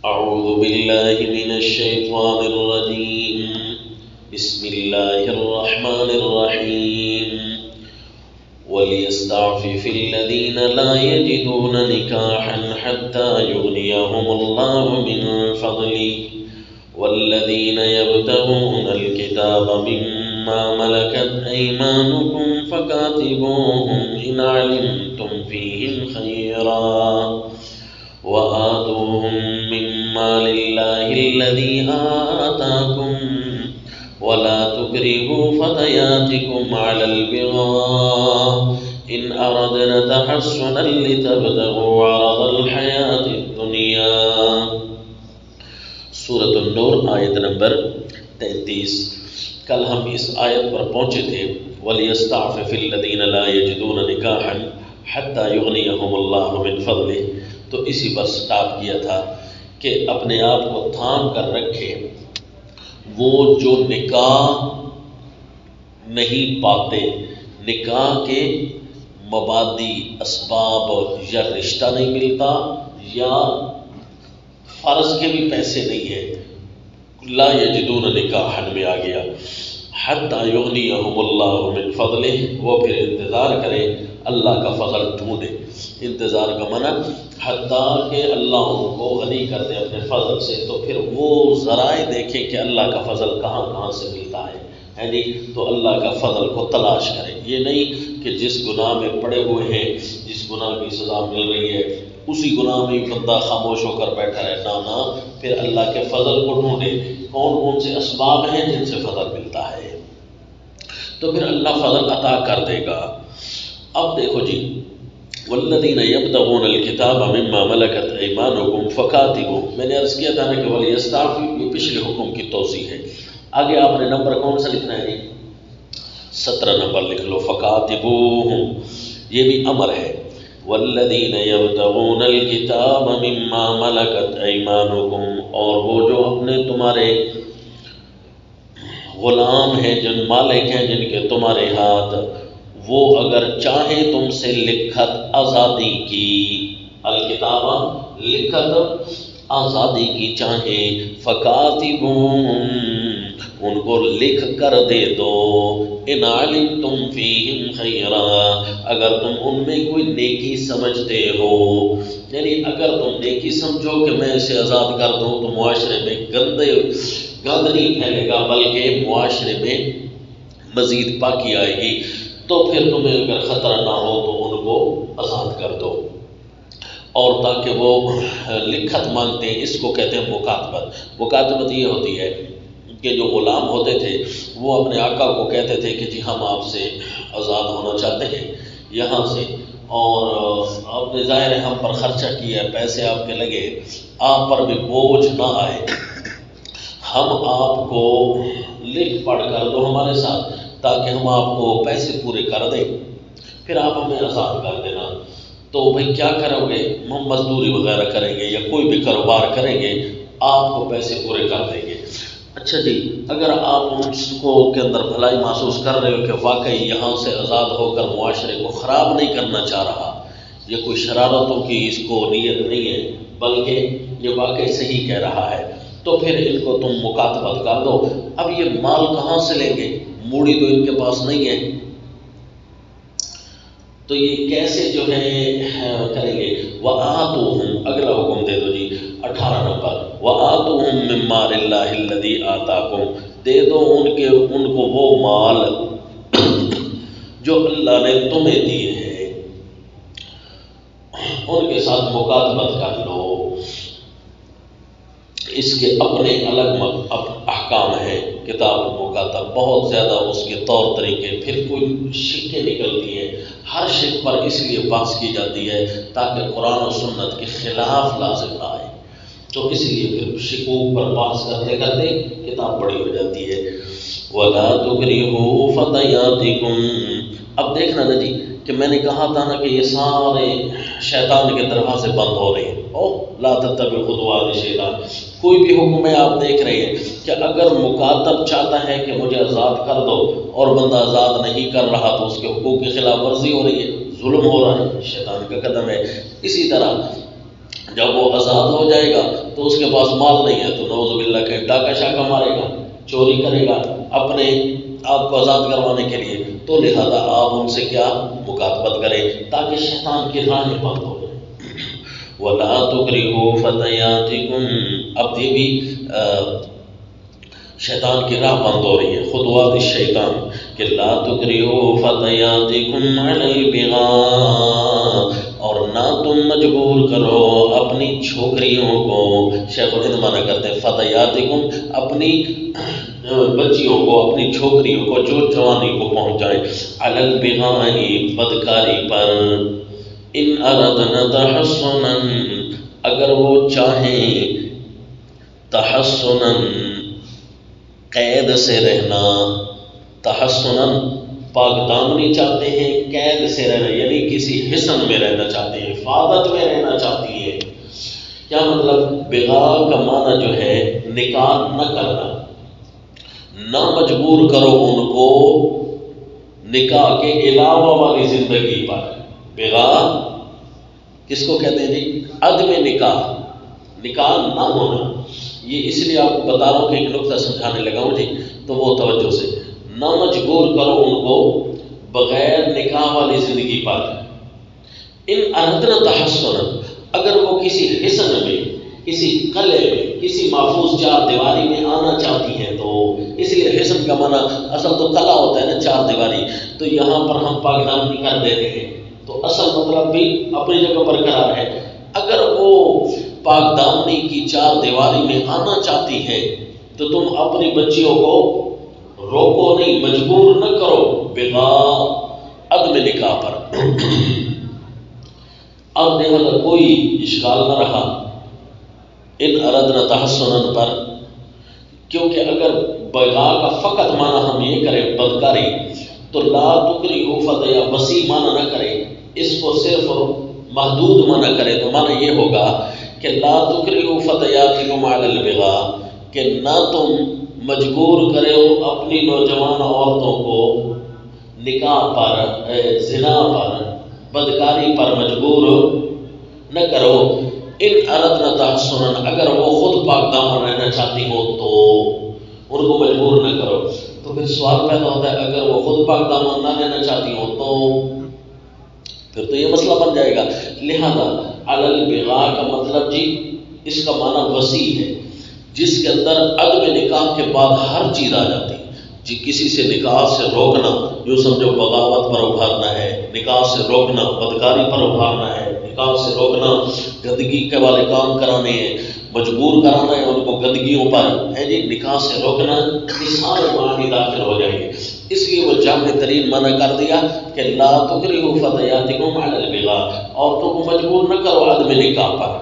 أعوذ بالله من الشيطان الرجيم بسم الله الرحمن الرحيم وليستعفف الذين لا يجدون نكاحا حتى يغنيهم الله من فضله والذين يبتغون الكتاب مما ملكت أيمانكم فكاتبوهم إن علمتم فيهم خيرا وآتوهم مما لله الذي آتاكم ولا تكرهوا فتياتكم على البغاء إن أردنا تحصنا لتبتغوا عرض الحياة الدنيا۔ سورۃ النور آیت نمبر 33۔ کل ہم اس آیت پر پہنچے تھے وَلْيَسْتَعْفِفِ الَّذِينَ لَا يَجِدُونَ نِكَاحًا حَتَّى يُغْنِيَهُمُ اللَّهُ مِنْ فَضْلِهِ، تو اسی پر سٹاپ کیا تھا کہ اپنے آپ کو تھام کر رکھے وہ جو نکاح نہیں پاتے، نکاح کے مبادی اسباب یا رشتہ نہیں ملتا یا فرض کے بھی پیسے نہیں ہیں، لا یجدون نکاحا میں آ گیا، حتی یغنیہم اللہ من فضلہ، وہ پھر انتظار کرے اللہ کا فضل ڈھونڈے۔ انتظار کا معنی حتیٰ کہ اللہ ان کو غنی کر دے اپنے فضل سے، تو پھر وہ ذرائع دیکھیں کہ اللہ کا فضل کہاں کہاں سے ملتا ہے تو اللہ کا فضل کو تلاش کریں۔ یہ نہیں کہ جس گناہ میں پڑے ہوئے ہیں، جس گناہ کی سزا مل رہی ہے اسی گناہ میں بندہ خاموش ہو کر بیٹھا رہے، نہ پھر اللہ کے فضل کو ڈھونڈے، کون سے اسباب ہیں جن سے فضل ملتا ہے، تو پھر اللہ فضل عطا کر دے گا۔ اب دیکھو جی، والذین یبتغون الکتاب مما ملکت ایمانکم فکاتبوہم، میں نے عرض کیا تھا نا کہ ولیستعفف، یہ پچھلے حکم کی توضیح ہے۔ آگے آپ نے نمبر کون سا لکھنا ہے؟ 17 نمبر لکھ لو، فکاتبوہم، یہ بھی امر ہے۔ والذین یبتغون الکتاب مما ملکت ایمانکم، اور وہ جو اپنے تمہارے غلام ہیں، جن مالک ہیں جن کے تمہارے ہاتھ، وہ اگر چاہیں تم سے لکھت آزادی کی، الکتاب لکھت آزادی کی چاہیں، فکاتبوہم، ان کو لکھ کر دے دو، ان علمتم فیہم خیرا، اگر تم ان میں کوئی نیکی سمجھتے ہو، یعنی اگر تم نیکی سمجھو کہ میں اسے آزاد کر دوں تو معاشرے میں گند نہیں پھیلے گا بلکہ معاشرے میں مزید پاکی آئے گی، تو پھر تمہیں اگر خطرہ نہ ہو تو ان کو آزاد کر دو۔ اور تاکہ وہ لکھت مانگتے ہیں، اس کو کہتے ہیں مکاتبت۔ مکاتبت یہ ہوتی ہے کہ جو غلام ہوتے تھے وہ اپنے آقا کو کہتے تھے کہ جی ہم آپ سے آزاد ہونا چاہتے ہیں یہاں سے، اور آپ نے ظاہر ہے ہم پر خرچہ کیا، پیسے آپ کے لگے، آپ پر بھی بوجھ نہ آئے، ہم آپ کو لکھ پڑھ کر دو ہمارے ساتھ تاکہ ہم آپ کو پیسے پورے کر دیں، پھر آپ ہمیں آزاد کر دینا۔ تو بھئی کیا کرو گے؟ ہم مزدوری وغیرہ کریں گے یا کوئی بھی کاروبار کریں گے، آپ کو پیسے پورے کر دیں گے۔ اچھا جی، اگر آپ اس کو کے اندر بھلائی محسوس کر رہے ہو کہ واقعی یہاں سے آزاد ہو کر معاشرے کو خراب نہیں کرنا چاہ رہا، یہ کوئی شرارتوں کی اس کو نیت نہیں ہے بلکہ یہ واقعی صحیح کہہ رہا ہے، تو پھر ان کو تم مکاتبت کر دو۔ اب یہ مال کہاں سے لیں گے؟ موڑی تو ان کے پاس نہیں ہے، تو یہ کیسے جو ہے کریں گے؟ وَآتُوهُمْ، اگلا حکم دے دو جی 18 نمبر، وَآتُوهُمْ مِن مَّالِ اللَّهِ الَّذِي آتَاكُمْ، دے دو ان کو وہ مال جو اللہ نے تمہیں دیے ہیں، ان کے ساتھ مکاتبت کر لو۔ اس کے اپنے الگ احکام ہیں، کتاب المکاتب، بہت زیادہ اس کے طور طریقے، پھر کوئی شکیں نکلتی ہیں، ہر شک پر اس لیے بحث کی جاتی ہے تاکہ قرآن و سنت کے خلاف لازم نہ آئے، تو اس لیے پھر شکوک پر بحث کرتے کرتے کتاب بڑی ہو جاتی ہے۔ وَلَا تُكْرِهُوا فَتَيَاتِكُمْ، اب دیکھنا نا جی کہ میں نے کہا تھا نا کہ یہ سارے شیطان کے دروازے بند ہو رہے ہیں، لا تتبعوا خطوات الشیطان، کوئی بھی حکم میں آپ دیکھ رہے ہیں کہ اگر مکاتب چاہتا ہے کہ مجھے آزاد کر دو اور بندہ آزاد نہیں کر رہا تو اس کے حقوق کی خلاف ورزی ہو رہی ہے، ظلم ہو رہا ہے، شیطان کا قدم ہے۔ اسی طرح جب وہ آزاد ہو جائے گا تو اس کے پاس مال نہیں ہے تو نعوذ باللہ کہیں ڈاکہ شاکہ مارے گا، چوری کرے گا اپنے آپ کو آزاد کروانے کے لیے، تو لہذا آپ ان سے کیا مکاتبت کریں تاکہ شیطان کی راہیں بند ہو جائیں۔ وَلَا تُكْرِهُوا فَتَيَاتِكُمْ، اب یہ بھی شیطان کی راہ بند ہو رہی ہے، خطوات الشیطان کہ لا تُكْرِهُوا فَتَيَاتِكُمْ عَلَى الْبِغَاءِ، اور نہ تم مجبور کرو اپنی چھوکریوں کو، شیخ الہند مانا کرتے ہیں فتیاتکم، اپنی بچیوں کو، اپنی چھوکریوں کو جو جوانی کو پہنچ جائے، علی البغاء، بدکاری پر، ان اردنا تحصنا، اگر وہ چاہیں تحصنا قید سے رہنا، تحصنا پاک دامنی چاہتے ہیں، قید سے رہنا یعنی کسی حصن میں رہنا چاہتے ہیں، حفاظت میں رہنا چاہتی ہے۔ کیا مطلب؟ بغاء کا معنی جو ہے نکاح نہ کرنا، نہ مجبور کرو ان کو نکاح کے علاوہ والی زندگی پر۔ بغاء کس کو کہتے ہیں جی؟ عدم نکاح، نکاح نہ ہونا۔ یہ اس لیے آپ کو بتا رہا ہوں کہ ایک نقطہ سمجھانے لگا ہوں جی، تو وہ توجہ سے، نہ مجبور کرو ان کو بغیر نکاح والی زندگی پر۔ ان اردنا تحصنا، اگر وہ کسی حصن میں، کسی قلعے میں، کسی محفوظ چار دیواری میں آنا چاہتی ہیں، تو اس لیے حصن کا معنی اصل تو قلعہ ہوتا ہے نا، چار دیواری، تو یہاں پر ہم پاک دامنی کر دیتے ہیں، تو اصل مطلب بھی اپنی جگہ پر قرار ہے۔ اگر وہ پاک دامنی کی چار دیواری میں آنا چاہتی ہیں تو تم اپنی بچیوں کو روکو نہیں، مجبور نہ کرو، بغاء عدم نکاح پر۔ اب لہذا کوئی اشکال نہ رہا ان اردنا تحصنا پر، کیونکہ اگر بغاء کا فقط معنی ہم یہ کریں بدکاری، تو لا تکرہوا فتیا وسیع معنی نہ کریں، اس کو صرف محدود معنی کرے تو معنی یہ ہوگا کہ لا تکرہوا فتیاتکم علی البغاء، کہ نہ تم مجبور کرے ہو اپنی نوجوان عورتوں کو نکاح پر، زنا پر، بدکاری پر مجبور نہ کرو۔ ان اردنا تحصنا، اگر وہ خود پاک دامن رہنا چاہتی ہو تو ان کو مجبور نہ کرو۔ تو پھر سوال پیدا ہوتا ہے اگر وہ خود پاک دامن نہ رہنا چاہتی ہو تو پھر تو یہ مسئلہ بن جائے گا۔ لہذا علی البغاء کا مطلب جی اس کا معنی وسیع ہے، جس کے اندر عدم نکاح کے بعد ہر چیز آ جاتی ہے جی۔ کسی سے نکاح سے روکنا، جو سمجھو بغاوت پر ابھارنا ہے، نکاح سے روکنا بدکاری پر ابھارنا ہے، نکاح سے روکنا گندگی کے والے کام کرانے ہیں، مجبور کرانا ہے ان کو گندگیوں پر ہے جی، نکاح سے روکنا، یہ سارے معنی داخل ہو جائیں گے۔ اس لیے وہ جامع ترین معنی کر دیا کہ لا تکرہوا فتیاتکم علی البغاء، عورتوں کو مجبور نہ کرو عدم نکاح پر۔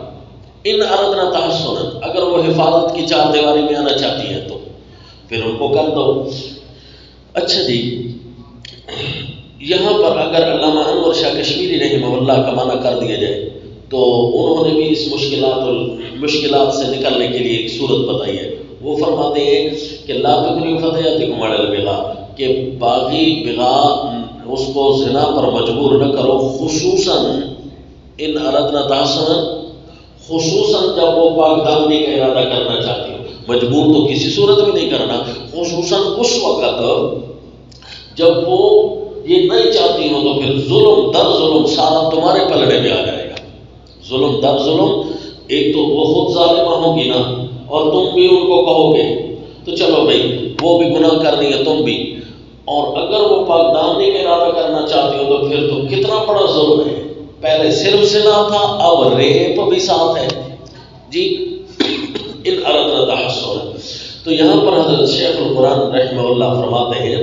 ان اردنا تحصنا، اگر وہ حفاظت کی چار دیواری میں آنا چاہتی ہیں تو پھر ان کو کر دو۔ اچھا جی، یہاں پر اگر علامہ انور شاہ کشمیری رحمہ اللہ کا معنی کر دیا جائے تو انہوں نے بھی اس مشکلات سے نکلنے کے لیے ایک صورت بتائی ہے۔ وہ فرماتے ہیں کہ لا تکرہوا فتیاتکم علی البغاء، کہ باغی بغاء اس کو زنا پر مجبور نہ کرو، خصوصاً ان اردنا تحصنا، خصوصاً جب وہ پاک دامنی کا ارادہ کرنا چاہتی ہو، مجبور تو کسی صورت میں نہیں کرنا، خصوصاً اس وقت جب وہ یہ نہیں چاہتی ہو تو پھر ظلم در ظلم سارا تمہارے پلڑے میں آ جائے گا۔ ظلم در ظلم، ایک تو وہ خود ظالمہ ہوگی نا، اور تم بھی ان کو کہو گے تو چلو بھائی وہ بھی گناہ کر رہی ہے تم بھی، اور اگر وہ پاک دامنی کا ارادہ کرنا چاہتی ہو تو پھر تو کتنا بڑا ظلم ہے، پہلے صرف زنا تھا اب ریپ بھی ساتھ ہے جی۔ ان اردنا تحصنا، تو یہاں پر حضرت شیخ القرآن رحمہ اللہ فرماتے ہیں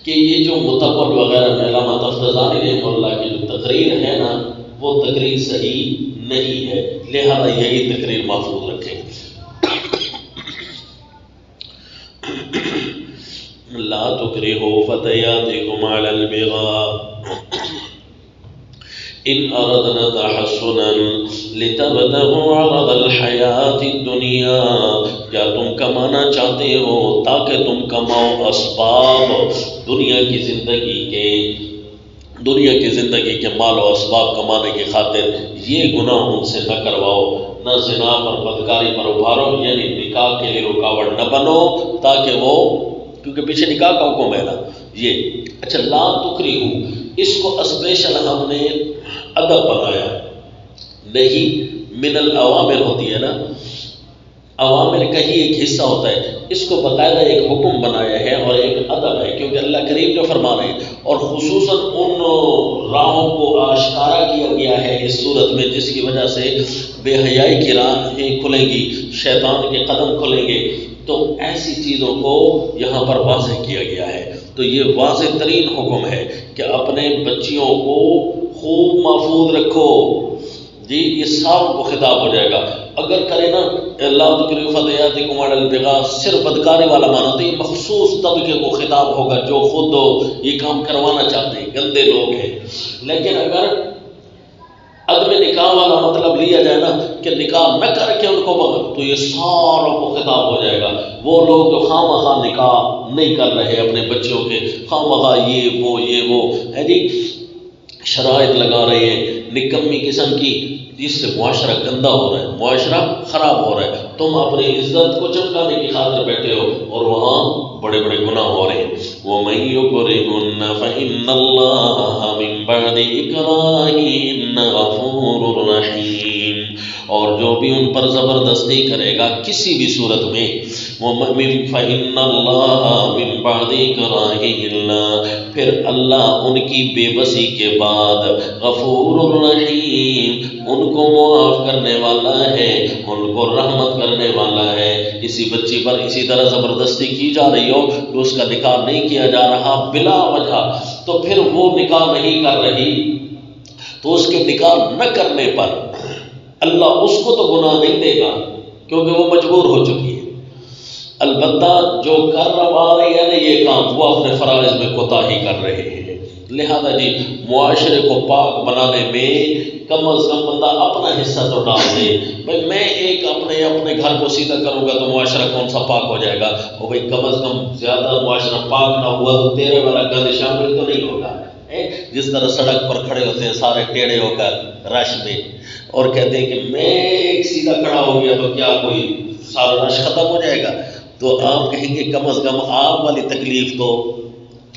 کہ یہ جو متقل وغیرہ میں علامہ تفتزانی رحمہ اللہ کی جو تقریر ہے نا، وہ تقریر صحیح نہیں ہے، لہذا یہی تقریر محفوظ رکھیں۔ لا تکرہوا فتیاتکم علی البغاء ان اردنا تحصنا لتبتغوا عرض الحیات الدنیا، یا تم کمانا چاہتے ہو تاکہ تم کماؤ اسباب دنیا کی زندگی کے مال و اسباب کمانے کی خاطر، یہ گناہ ان سے نہ کرواؤ۔ نہ زنا پر بدکاری پر ابھارو، یعنی نکاح کے لیے رکاوٹ نہ بنو تاکہ وہ، کیونکہ پیچھے نکاح کا حکم ہے نا یہ۔ اچھا لا تکرہو، اس کو اسپیشل ہم نے ادب بنایا، نہیں من الاوامر ہوتی ہے نا، عوامر کا ہی ایک حصہ ہوتا ہے، اس کو باقاعدہ ایک حکم بنایا ہے اور ایک ادب ہے، کیونکہ اللہ کریم جو فرما رہے ہیں، اور خصوصاً ان راہوں کو آشکارا کیا گیا ہے اس صورت میں جس کی وجہ سے بے حیائی کی راہیں کھلیں گی، شیطان کے قدم کھلیں گے، تو ایسی چیزوں کو یہاں پر واضح کیا گیا ہے۔ تو یہ واضح ترین حکم ہے کہ اپنے بچیوں کو خوب محفوظ رکھو، جی یہ سب کو خطاب ہو جائے گا۔ اگر کرے نا اللہ تکرہوا فتياتكم على البغاء، صرف بدکاری والا مانا، تو یہ مخصوص طبقے کو خطاب ہوگا جو خود یہ کام کروانا چاہتے ہیں، گندے لوگ ہیں۔ لیکن اگر عدم نکاح والا مطلب لیا جائے نا کہ نکاح نہ کر کے ان کو بغیر، تو یہ ساروں کو خطاب ہو جائے گا۔ وہ لوگ جو خواہ مخواہ نکاح نہیں کر رہے اپنے بچوں کے، خواہ مخواہ یہ وہ ہے جی شرائط لگا رہے ہیں نکمی قسم کی، جس سے معاشرہ گندا ہو رہا ہے، معاشرہ خراب ہو رہا ہے، تم اپنی عزت کو چمکانے کی خاطر بیٹھے ہو اور وہاں بڑے بڑے گناہ ہو رہے ہیں۔ وَمَن يُكْرِهُنَّ فَإِنَّ اللَّهَ مِن بَعْدِ إِكْرَاهِهِنَّ غَفُورٌ رَحِيمٌ، اور جو بھی ان پر زبردستی کرے گا کسی بھی صورت میں، فَإِنَّ اللَّهَ مِن بَعْدِ إِكْرَاهِهِنَّ، پھر اللہ ان کی بے بسی کے بعد غفور رحیم، ان کو معاف کرنے والا ہے، ان کو رحمت کرنے والا ہے۔ کسی بچی پر اسی طرح زبردستی کی جا رہی ہو تو اس کا نکاح نہیں کیا جا رہا بلا وجہ، تو پھر وہ نکاح نہیں کر رہی، تو اس کے نکاح نہ کرنے پر اللہ اس کو تو گناہ نہیں دے گا کیونکہ وہ مجبور ہو چکی ہے۔ البتہ جو کر رہا ہے نا یہ کام، وہ اپنے فرائض میں کوتاہی کر رہے ہیں۔ لہذا جی معاشرے کو پاک بنانے میں کم از کم بندہ اپنا حصہ تو ڈال دے۔ بھائی میں ایک اپنے گھر کو سیدھا کروں گا تو معاشرہ کون سا پاک ہو جائے گا؟ اور بھائی کم از کم زیادہ معاشرہ پاک نہ ہوا تو تیرے والا گند شامل تو نہیں ہوگا۔ جس طرح سڑک پر کھڑے ہوتے ہیں سارے ٹیڑھے ہو کر رش میں اور کہتے ہیں کہ میں ایک سیدھا کھڑا ہو گیا تو کیا کوئی سارا رش ختم ہو جائے گا؟ تو آپ کہیں گے کم از کم آپ والی تکلیف تو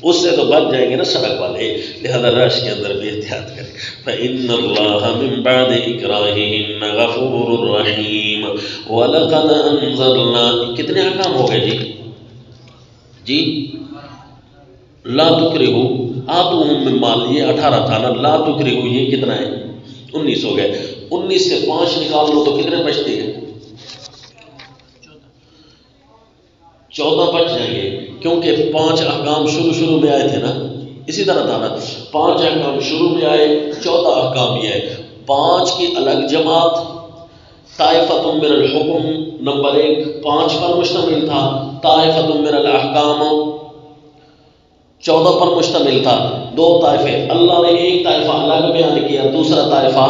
اس سے تو بچ جائیں گے نا سڑک والے، لہذا رش کے اندر بھی احتیاط کریں۔ فَإِنَّ اللَّهَ مِن بَعْدِ إِكْرَاهِهِنَّ غَفُورٌ رَحِيمٌ وَلَقَدْ أَنزَلْنَا، کتنے احکام ہو گئے جی؟ لا تکرہو آتوہم من مال، یہ 18 تھا نا، لا تکرہو یہ کتنا ہے؟ 19 ہو گئے۔ 19 سے 5 نکال لو تو کتنے بچتے ہیں؟ 14 بچ جائیں گے، کیونکہ 5 احکام شروع میں آئے تھے نا، اسی طرح تھا نا، 5 احکام شروع میں آئے، 14 احکام یہ ہے۔ 5 کی الگ جماعت طائفۃ من الحکم نمبر 1 5 پر مشتمل تھا، طائفۃ من الاحکام 14 پر مشتمل تھا۔ 2 طائفے، اللہ نے ایک طائفہ الگ بیان کیا، دوسرا طائفہ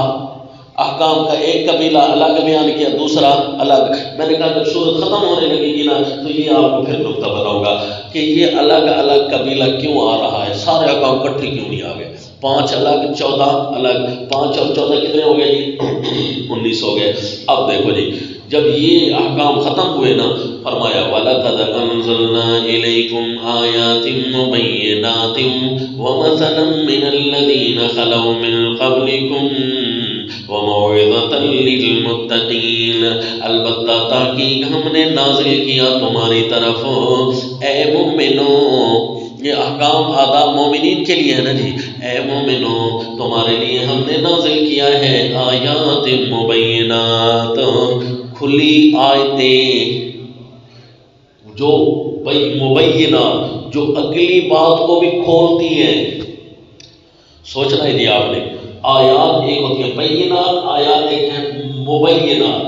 احکام کا ایک قبیلہ الگ بیان کیا، دوسرا الگ۔ میں نے کہا جب سورت ختم ہونے لگے گی نا تو یہ آپ کو پھر نکتہ بتاؤں گا کہ یہ الگ الگ قبیلہ کیوں آ رہا ہے، سارے احکام کٹھے کیوں نہیں آ گئے۔ 5 الگ 14 الگ، 5 اور 14 کتنے ہو گئے جی؟ 19 ہو گئے۔ اب دیکھو جی جب یہ احکام ختم ہوئے نا، فرمایا وَلَقَدْ أَنزَلْنَا إِلَيْكُمْ آيَاتٍ مُبَيِّنَاتٍ وَمَثَلًا مِّنَ الَّذِينَ خَلَوْا مِن قَبْلِكُمْ وَمَوْعِظَةً لِّلْمُتَّقِينَ، البتہ تحقیق ہم نے نازل کیا تمہاری طرف اے مومنو، یہ احکام آداب مومنین کے لیے ہے نا جی، اے مومنو تمہارے لیے ہم نے نازل کیا ہے آیات مبینات، کھلی آیتیں جو مبینات، جو اگلی بات کو بھی کھولتی ہیں۔ سوچنا ہے جی آپ نے، آیات ایک ہوتی ہے بینات، آیات ایک ہے مبینات،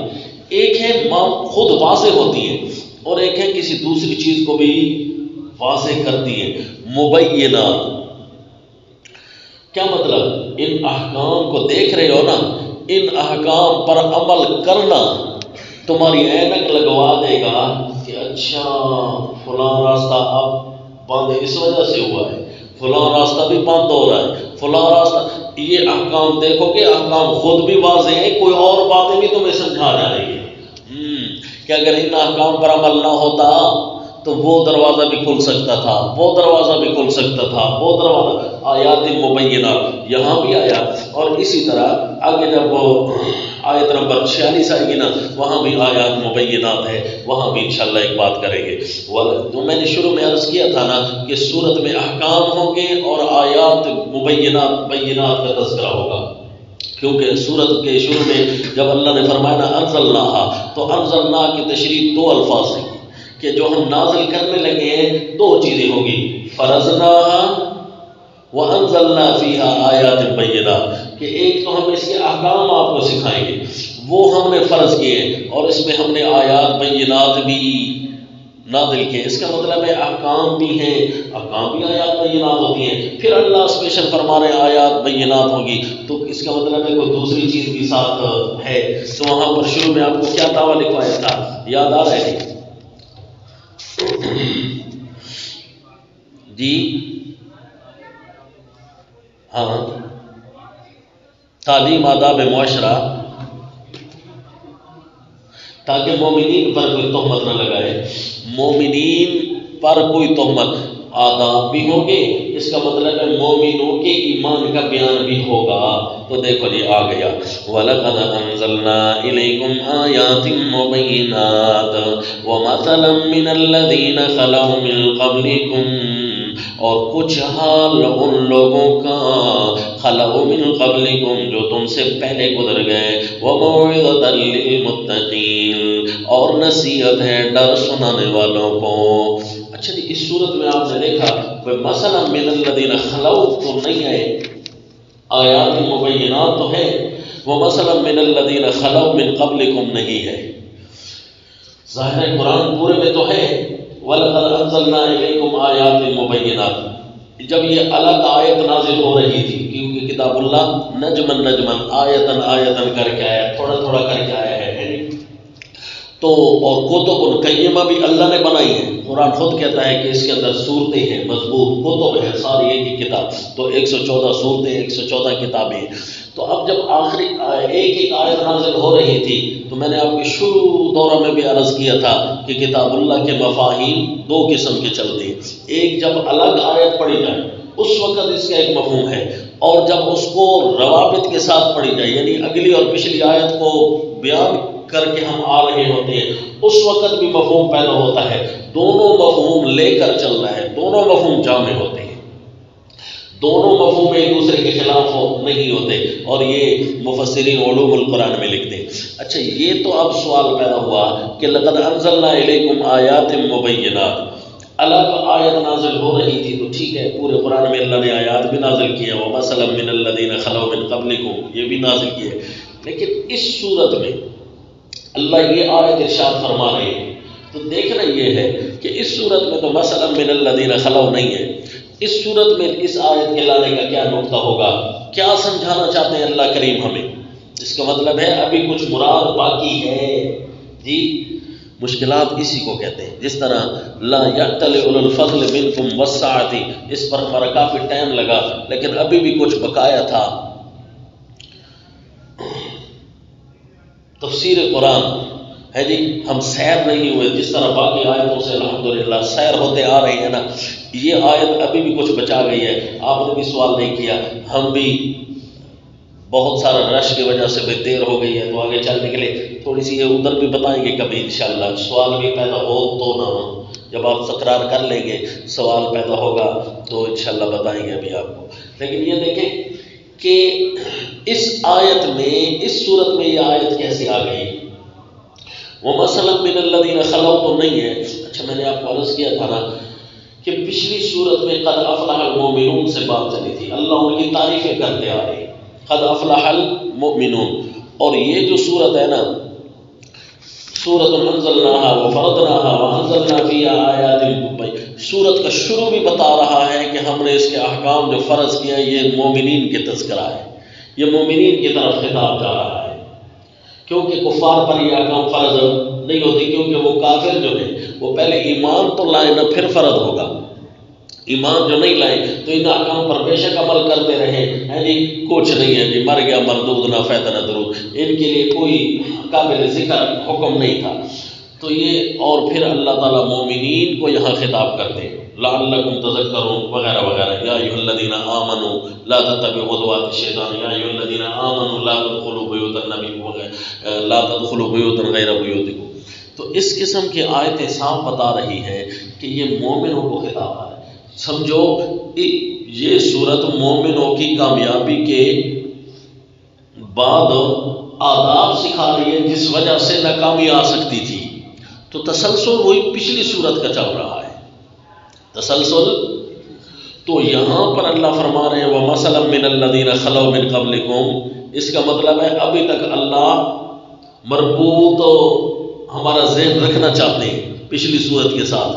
ایک ہے خود واضح ہوتی ہے اور ایک ہے کسی دوسری چیز کو بھی واضح کرتی ہے۔ مبینات کیا مطلب؟ ان احکام کو دیکھ رہے ہو نا، ان احکام پر عمل کرنا تمہاری اینک لگوا دے گا کہ اچھا فلاں راستہ اب بند اس وجہ سے ہوا ہے، فلاں راستہ بھی بند ہو رہا ہے، فلاں راستہ، یہ احکام دیکھو کہ احکام خود بھی واضح ہیں، کوئی اور باتیں بھی تمہیں سمجھا جا رہی ہے کہ اگر ان احکام پر عمل نہ ہوتا تو وہ دروازہ بھی کھل سکتا تھا، وہ دروازہ بھی کھل سکتا تھا، وہ دروازہ، آیات مبینات یہاں بھی آیا۔ اور اسی طرح آگے جب آیت نمبر 46 آئے گی نا، وہاں بھی آیات مبینات ہے، وہاں بھی انشاءاللہ ایک بات کریں گے۔ تو میں نے شروع میں عرض کیا تھا نا کہ سورت میں احکام ہوں گے اور آیات مبینات بینات کا تذکرہ ہوگا، کیونکہ سورت کے شروع میں جب اللہ نے فرمایا نا انزلناہا، تو انزلنا کی تشریح دو الفاظ سے کہ جو ہم نازل کرنے لگے ہیں دو چیزیں ہوں گی، فرضناہا وانزلنا فیہا آیات بینات، کہ ایک تو ہم اس کے احکام آپ کو سکھائیں گے، وہ ہم نے فرض کیے، اور اس میں ہم نے آیات بینات بھی نازل کیے۔ اس کا مطلب ہے احکام بھی ہیں، احکام بھی آیات بینات ہوتی ہیں، پھر اللہ اسپیشل فرما رہے آیات بینات ہوگی، تو اس کا مطلب ہے کوئی دوسری چیز بھی ساتھ ہے۔ تو وہاں پر شروع میں آپ کو کیا دعویٰ لکھوایا تھا، یاد آ رہے ہیں جی؟ ہاں، تعلیم آداب معاشرہ، تاکہ مومنین پر کوئی تہمت نہ لگائے، مومنین پر کوئی تہمت، آداب بھی ہوں گے، اس کا مطلب ہے مومنوں کے ایمان کا بیان بھی ہوگا۔ تو دیکھو جی آ گیا، وَلَقَدْ أَنزَلْنَا إِلَيْكُمْ آيَاتٍ مُبَيِّنَاتٍ وَمَثَلًا مِّنَ الَّذِينَ خَلَوْا مِن قَبْلِكُمْ، اور کچھ حال ان لوگوں کا خَلَوْا مِن قَبْلِكُمْ جو تم سے پہلے گزر گئے، وَمَوْعِظَةً لِّلْمُتَّقِينَ، اور نصیحت ہے ڈر سنانے والوں کو۔ اچھا جی، اس صورت میں آپ نے دیکھا کوئی مثلا من الذین خلو تو نہیں ہے، آیات مبینات تو ہے، وہ مثلا من الذین خلو من قبلکم نہیں ہے۔ ظاہر قرآن پورے میں تو ہے وَلَقَدْ أَنزَلْنَا إِلَيْكُمْ آیَاتٍ مُبَيِّنَاتٍ، جب یہ الگ آیت نازل ہو رہی تھی، کیونکہ کتاب اللہ نجمن نجمن آیتن آیتن کر کے آیا، تھوڑا تھوڑا کر کے آیا ہے، تو اور کتب قیمہ بھی اللہ نے بنائی ہے۔ قرآن خود کہتا ہے کہ اس کے اندر صورتیں ہیں، مضبوط کتب ہے، ساری ایک ہی کتاب، تو 114 صورتیں، 114 کتابیں۔ تو اب جب آخری ایک ایک آیت نازل ہو رہی تھی، تو میں نے آپ کے شروع دورہ میں بھی عرض کیا تھا کہ کتاب اللہ کے مفاہیم دو قسم کے چلتے ہیں، ایک جب الگ آیت پڑھی جائے اس وقت اس کا ایک مفہوم ہے، اور جب اس کو روابط کے ساتھ پڑھی جائے، یعنی اگلی اور پچھلی آیت کو بیان کر کے ہم آ رہے ہوتے ہیں، اس وقت بھی مفہوم پیدا ہوتا ہے۔ دونوں مفہوم لے کر چلنا ہے، دونوں مفہوم جامع ہوتے ہیں، دونوں مفہوم ایک دوسرے کے خلاف نہیں ہوتے، اور یہ مفسرین علوم القرآن میں لکھتے ہیں۔ اچھا، یہ تو اب سوال پیدا ہوا کہ لقد انزلنا الیکم آیات مبینات، الگ آیت نازل ہو رہی تھی تو ٹھیک ہے، پورے قرآن میں اللہ نے آیات بھی نازل کی ہے، وَمَثَلًا مِّنَ الَّذِينَ خَلَوْا مِن قَبْلِكُمْ، یہ بھی نازل کی ہے، لیکن اس صورت میں اللہ یہ آیت ارشاد فرما رہے ہیں، تو دیکھنا یہ ہے کہ اس صورت میں تو مثلا من الذین خلو نہیں ہے، اس صورت میں اس آیت کے لانے کا کیا نقطہ ہوگا، کیا سمجھانا چاہتے ہیں اللہ کریم ہمیں؟ اس کا مطلب ہے ابھی کچھ مراد باقی ہے جی۔ مشکلات اسی کو کہتے ہیں، جس طرح لا یأتل اولو الفضل منکم والسعۃ، اس پر ہمارا کافی ٹائم لگا، لیکن ابھی بھی کچھ بقایا تھا۔ تفسیر قرآن ہے جی، ہم سیر نہیں ہوئے، جس طرح باقی آیتوں سے الحمدللہ سیر ہوتے آ رہے ہیں نا، یہ آیت ابھی بھی کچھ بچا گئی ہے۔ آپ نے بھی سوال نہیں کیا، ہم بھی بہت سارا رش کی وجہ سے بھی دیر ہو گئی ہے، تو آگے چلنے کے لیے تھوڑی سی یہ ادھر بھی بتائیں گے کبھی انشاءاللہ، سوال بھی پیدا ہو تو نہ ہو، جب آپ تکرار کر لیں گے سوال پیدا ہوگا تو انشاءاللہ بتائیں گے ابھی آپ کو۔ لیکن یہ دیکھیں کہ اس آیت میں، اس صورت میں یہ آیت کیسے آ گئی؟ وَمَثَلًا مِّنَ الَّذِينَ خَلَوْا تو نہیں ہے۔ اچھا، میں نے آپ کو عرض کیا تھا نا کہ پچھلی صورت میں قد افلح المؤمنون سے بات چلی تھی، اللہ ان کی تعریفیں کرتے آ رہے ہیں، قد افلح المؤمنون، اور یہ جو صورت ہے نا، سورۃ انزلناہا وفرضناہا وانزلنا فیہا آیات مبینات، صورت کا شروع بھی بتا رہا ہے کہ ہم نے اس کے احکام جو فرض کیا یہ مومنین کے تذکرہ ہے، یہ مومنین کی طرف خطاب جا رہا ہے، کیونکہ کفار پر یہ احکام فرض نہیں ہوتی، کیونکہ وہ کافر جو ہیں وہ پہلے ایمان تو لائے نہ پھر فرض ہوگا، ایمان جو نہیں لائے تو ان احکام پر بے شک عمل کرتے رہے ہیں جی، کچھ نہیں ہے جی، مر گیا مردود نہ فیض نہ درود، ان کے لیے کوئی قابل ذکر حکم نہیں تھا۔ تو یہ اور پھر اللہ تعالیٰ مومنین کو یہاں خطاب کرتے ہیں لعلکم تذکرون وغیرہ وغیرہ، یا ایھا الذین آمنوا لا تتبعوا خطوات الشیطان، یا ایھا الذین آمنوا لا تدخلوا بیوت النبی لا تدخلوا بیوتا غیر بیوتکم۔ تو اس قسم کی آیتیں صاف بتا رہی ہیں کہ یہ مومنوں کو خطاب ہے۔ سمجھو یہ صورت مومنوں کی کامیابی کے بعد آداب سکھا رہی ہے جس وجہ سے ناکامی آ سکتی تھی۔ تو تسلسل وہی پچھلی صورت کا چل رہا ہے، تسلسل۔ تو یہاں پر اللہ فرما رہے ہیں وَمَثَلًا مِّنَ الَّذِينَ خَلَوْا مِن قَبْلِكُمْ، اس کا مطلب ہے ابھی تک اللہ مربوط ہمارا ذہن رکھنا چاہتے ہیں پچھلی صورت کے ساتھ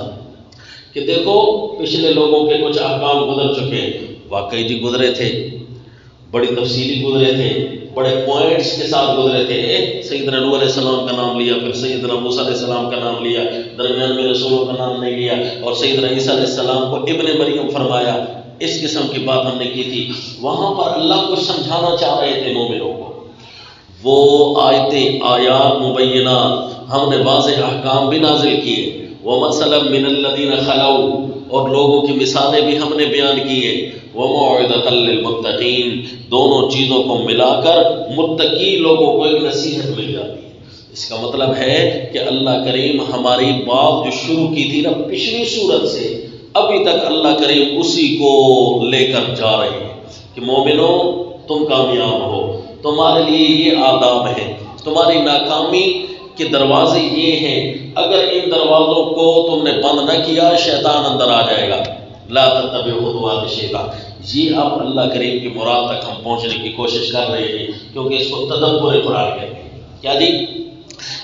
کہ دیکھو پچھلے لوگوں کے کچھ احکام گزر چکے ہیں، واقعی جی گزرے تھے، بڑی تفصیلی گزرے تھے، بڑے پوائنٹس کے ساتھ گزرے تھے۔ سیدنا نوح علیہ السلام کا نام لیا، پھر سیدنا موسیٰ علیہ السلام کا نام لیا، درمیان میں رسولوں کا نام نہیں لیا، اور سیدنا عیسیٰ علیہ السلام کو ابن مریم فرمایا۔ اس قسم کی بات ہم نے کی تھی۔ وہاں پر اللہ کو سمجھانا چاہ رہے تھے مومنوں کو، وہ آیتیں آیات مبینات ہم نے واضح احکام بھی نازل کیے، وَمَثَلًا مِّنَ الَّذِينَ خَلَوْا، اور لوگوں کی مثالیں بھی ہم نے بیان کی ہیں، وَمَوْعِظَةً لِّلْمُتَّقِينَ، دونوں چیزوں کو ملا کر متقی لوگوں کو ایک نصیحت مل جاتی ہے۔ اس کا مطلب ہے کہ اللہ کریم ہماری بات جو شروع کی تھی نا پچھلی صورت سے ابھی تک اللہ کریم اسی کو لے کر جا رہے ہیں کہ مومنوں تم کامیاب ہو، تمہارے لیے یہ آداب ہیں، تمہاری ناکامی کے دروازے یہ ہیں، اگر ان دروازوں کو تم نے بند نہ کیا شیطان اندر آ جائے گا۔ لا تتبعوا خطوات الشیطان، یہ اب اللہ کریم کی مراد تک ہم پہنچنے کی کوشش کر رہے ہیں، کیونکہ اس کو تدبر قرآن کہتے ہیں۔ کیا جی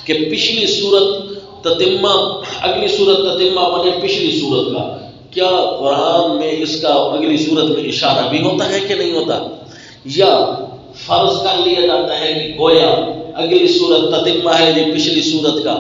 کہ پچھلی صورت تتمہ، اگلی صورت تتمہ بنے پچھلی صورت کا، کیا قرآن میں اس کا اگلی صورت میں اشارہ بھی ہوتا ہے کہ نہیں ہوتا، یا فرض کر لیا جاتا ہے کہ گویا اگلی صورت تتمہ ہے جی پچھلی صورت کا؟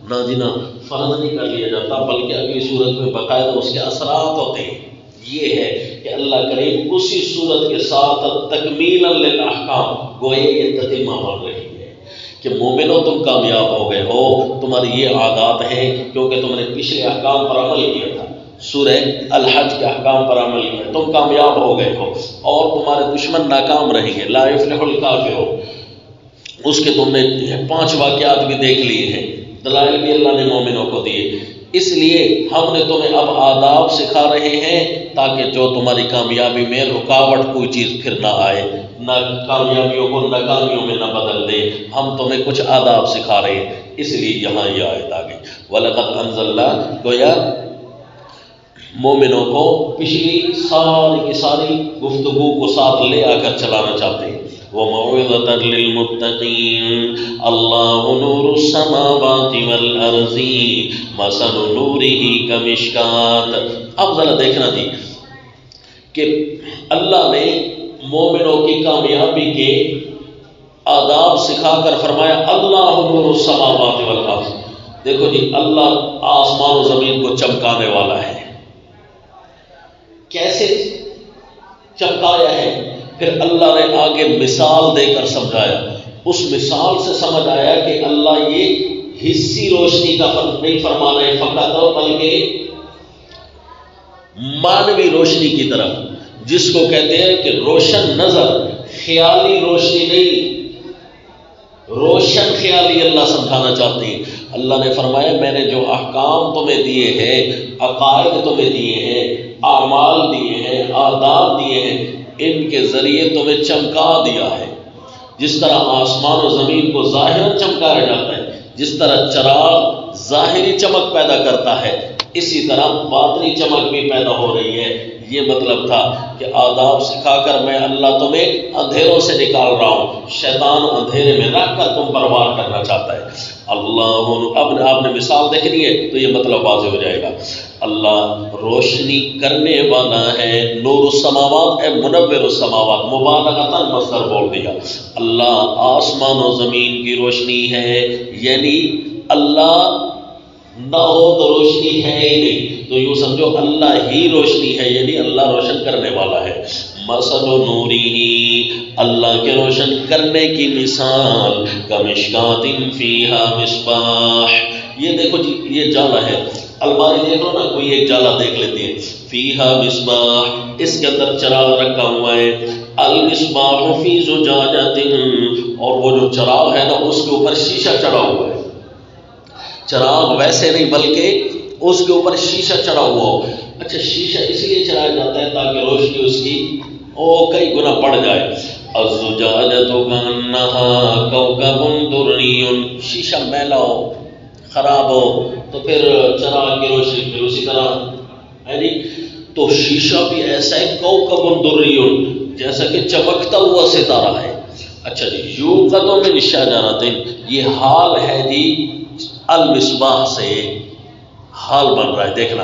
نہ جی نہ، فرض نہیں کر لیا جاتا، بلکہ اگلی صورت میں باقاعدہ اس کے اثرات ہوتے ہیں۔ یہ ہے کہ اللہ کریم اسی صورت کے ساتھ تکمیلا للاحکام، گویا یہ تتمہ بن رہی ہے کہ مومنوں تم کامیاب ہو گئے ہو، تمہاری یہ عادات ہیں کیونکہ تم نے پچھلے احکام پر عمل کیا تھا، سورہ الحج کے احکام پر عمل کیا، تم کامیاب ہو گئے ہو، اور تمہارے دشمن ناکام رہیں گے۔ لا یفلح الکافرون، اس کے تم نے 5 واقعات بھی دیکھ لیے ہیں، دلائل بھی اللہ نے مومنوں کو دیے۔ اس لیے ہم نے تمہیں اب آداب سکھا رہے ہیں تاکہ جو تمہاری کامیابی میں رکاوٹ کوئی چیز پھر نہ آئے، نہ کامیابیوں کو ناکامیوں میں نہ بدل دے، ہم تمہیں کچھ آداب سکھا رہے ہیں، اس لیے یہاں یہ آیت آ گئی۔ وَلَقَدْ أَنزَلْنَا، گویا مومنوں کو پچھلی ساری کی ساری گفتگو کو ساتھ لے آ کر چلانا چاہتے ہیں۔ وَمَوْعِظَةً لِّلْمُتَّقِينَ اللَّهُ نُورُ السَّمَاوَاتِ وَالْأَرْضِ مَثَلُ نُورِهِ كَمِشْكَاةٍ۔ اب ذرا دیکھنا جی کہ اللہ نے مومنوں کی کامیابی کے آداب سکھا کر فرمایا اللہ نور السماوات والارض۔ دیکھو جی اللہ آسمان و زمین کو چمکانے والا ہے، کیسے چمکایا ہے؟ پھر اللہ نے آگے مثال دے کر سمجھایا، اس مثال سے سمجھ آیا کہ اللہ یہ حصی روشنی کا فرق نہیں فرما رہے فقط، بلکہ معنوی روشنی کی طرف، جس کو کہتے ہیں کہ روشن نظر، خیالی روشنی نہیں، روشن خیالی اللہ سمجھانا چاہتے ہیں۔ اللہ نے فرمایا میں نے جو احکام تمہیں دیے ہیں، عقائد تمہیں دیے ہیں، اعمال دیے ہیں، آداب دیے ہیں، ان کے ذریعے تمہیں چمکا دیا ہے۔ جس طرح آسمان و زمین کو ظاہر چمکایا جاتا ہے، جس طرح چراغ ظاہری چمک پیدا کرتا ہے، اسی طرح باطنی چمک بھی پیدا ہو رہی ہے۔ یہ مطلب تھا کہ آداب سکھا کر میں اللہ تمہیں اندھیروں سے نکال رہا ہوں، شیطان اندھیرے میں رکھ کر تم پر وار کرنا چاہتا ہے۔ اللہ اب آپ نے مثال دیکھنی ہے تو یہ مطلب واضح ہو جائے گا۔ اللہ روشنی کرنے والا ہے، نور السماوات ہے، منور السماوات، مبالغتاً مصدر بول دیا۔ اللہ آسمان و زمین کی روشنی ہے، یعنی اللہ نہ ہو تو روشنی ہے ہی نہیں، تو یوں سمجھو اللہ ہی روشنی ہے، یعنی اللہ روشن کرنے والا ہے۔ مثل نوری، اللہ کے روشن کرنے کی مثال، کمشکات فیہا مصباح، یہ دیکھو جی یہ جالا ہے، الماری دیکھ لو نا، کوئی ایک جالا دیکھ لیتے ہیں، فیہا مصباح، اس کے اندر چراغ رکھا ہوا ہے، المصباح فی زجاجۃ، اور وہ جو چراغ ہے نا اس کے اوپر شیشہ چڑھا ہوا ہے، چراغ ویسے نہیں بلکہ اس کے اوپر شیشہ چڑھا ہوا ہو۔ اچھا شیشہ اس لیے چڑھایا جاتا ہے تاکہ روشنی اس کی کئی گنا بڑھ جائے۔ الزجاجۃ کأنہا کوکب دری، شیشہ میلا ہو خراب ہو تو پھر چراغ کی روشنی پھر اسی طرح ہے جی، تو شیشہ بھی ایسا ہے کوکب دری، جیسا کہ چمکتا ہوا ستارہ ہے۔ اچھا جی، یوقد من شجرۃ، یہ حال ہے جی المصباح سے، حال بن رہا ہے، دیکھنا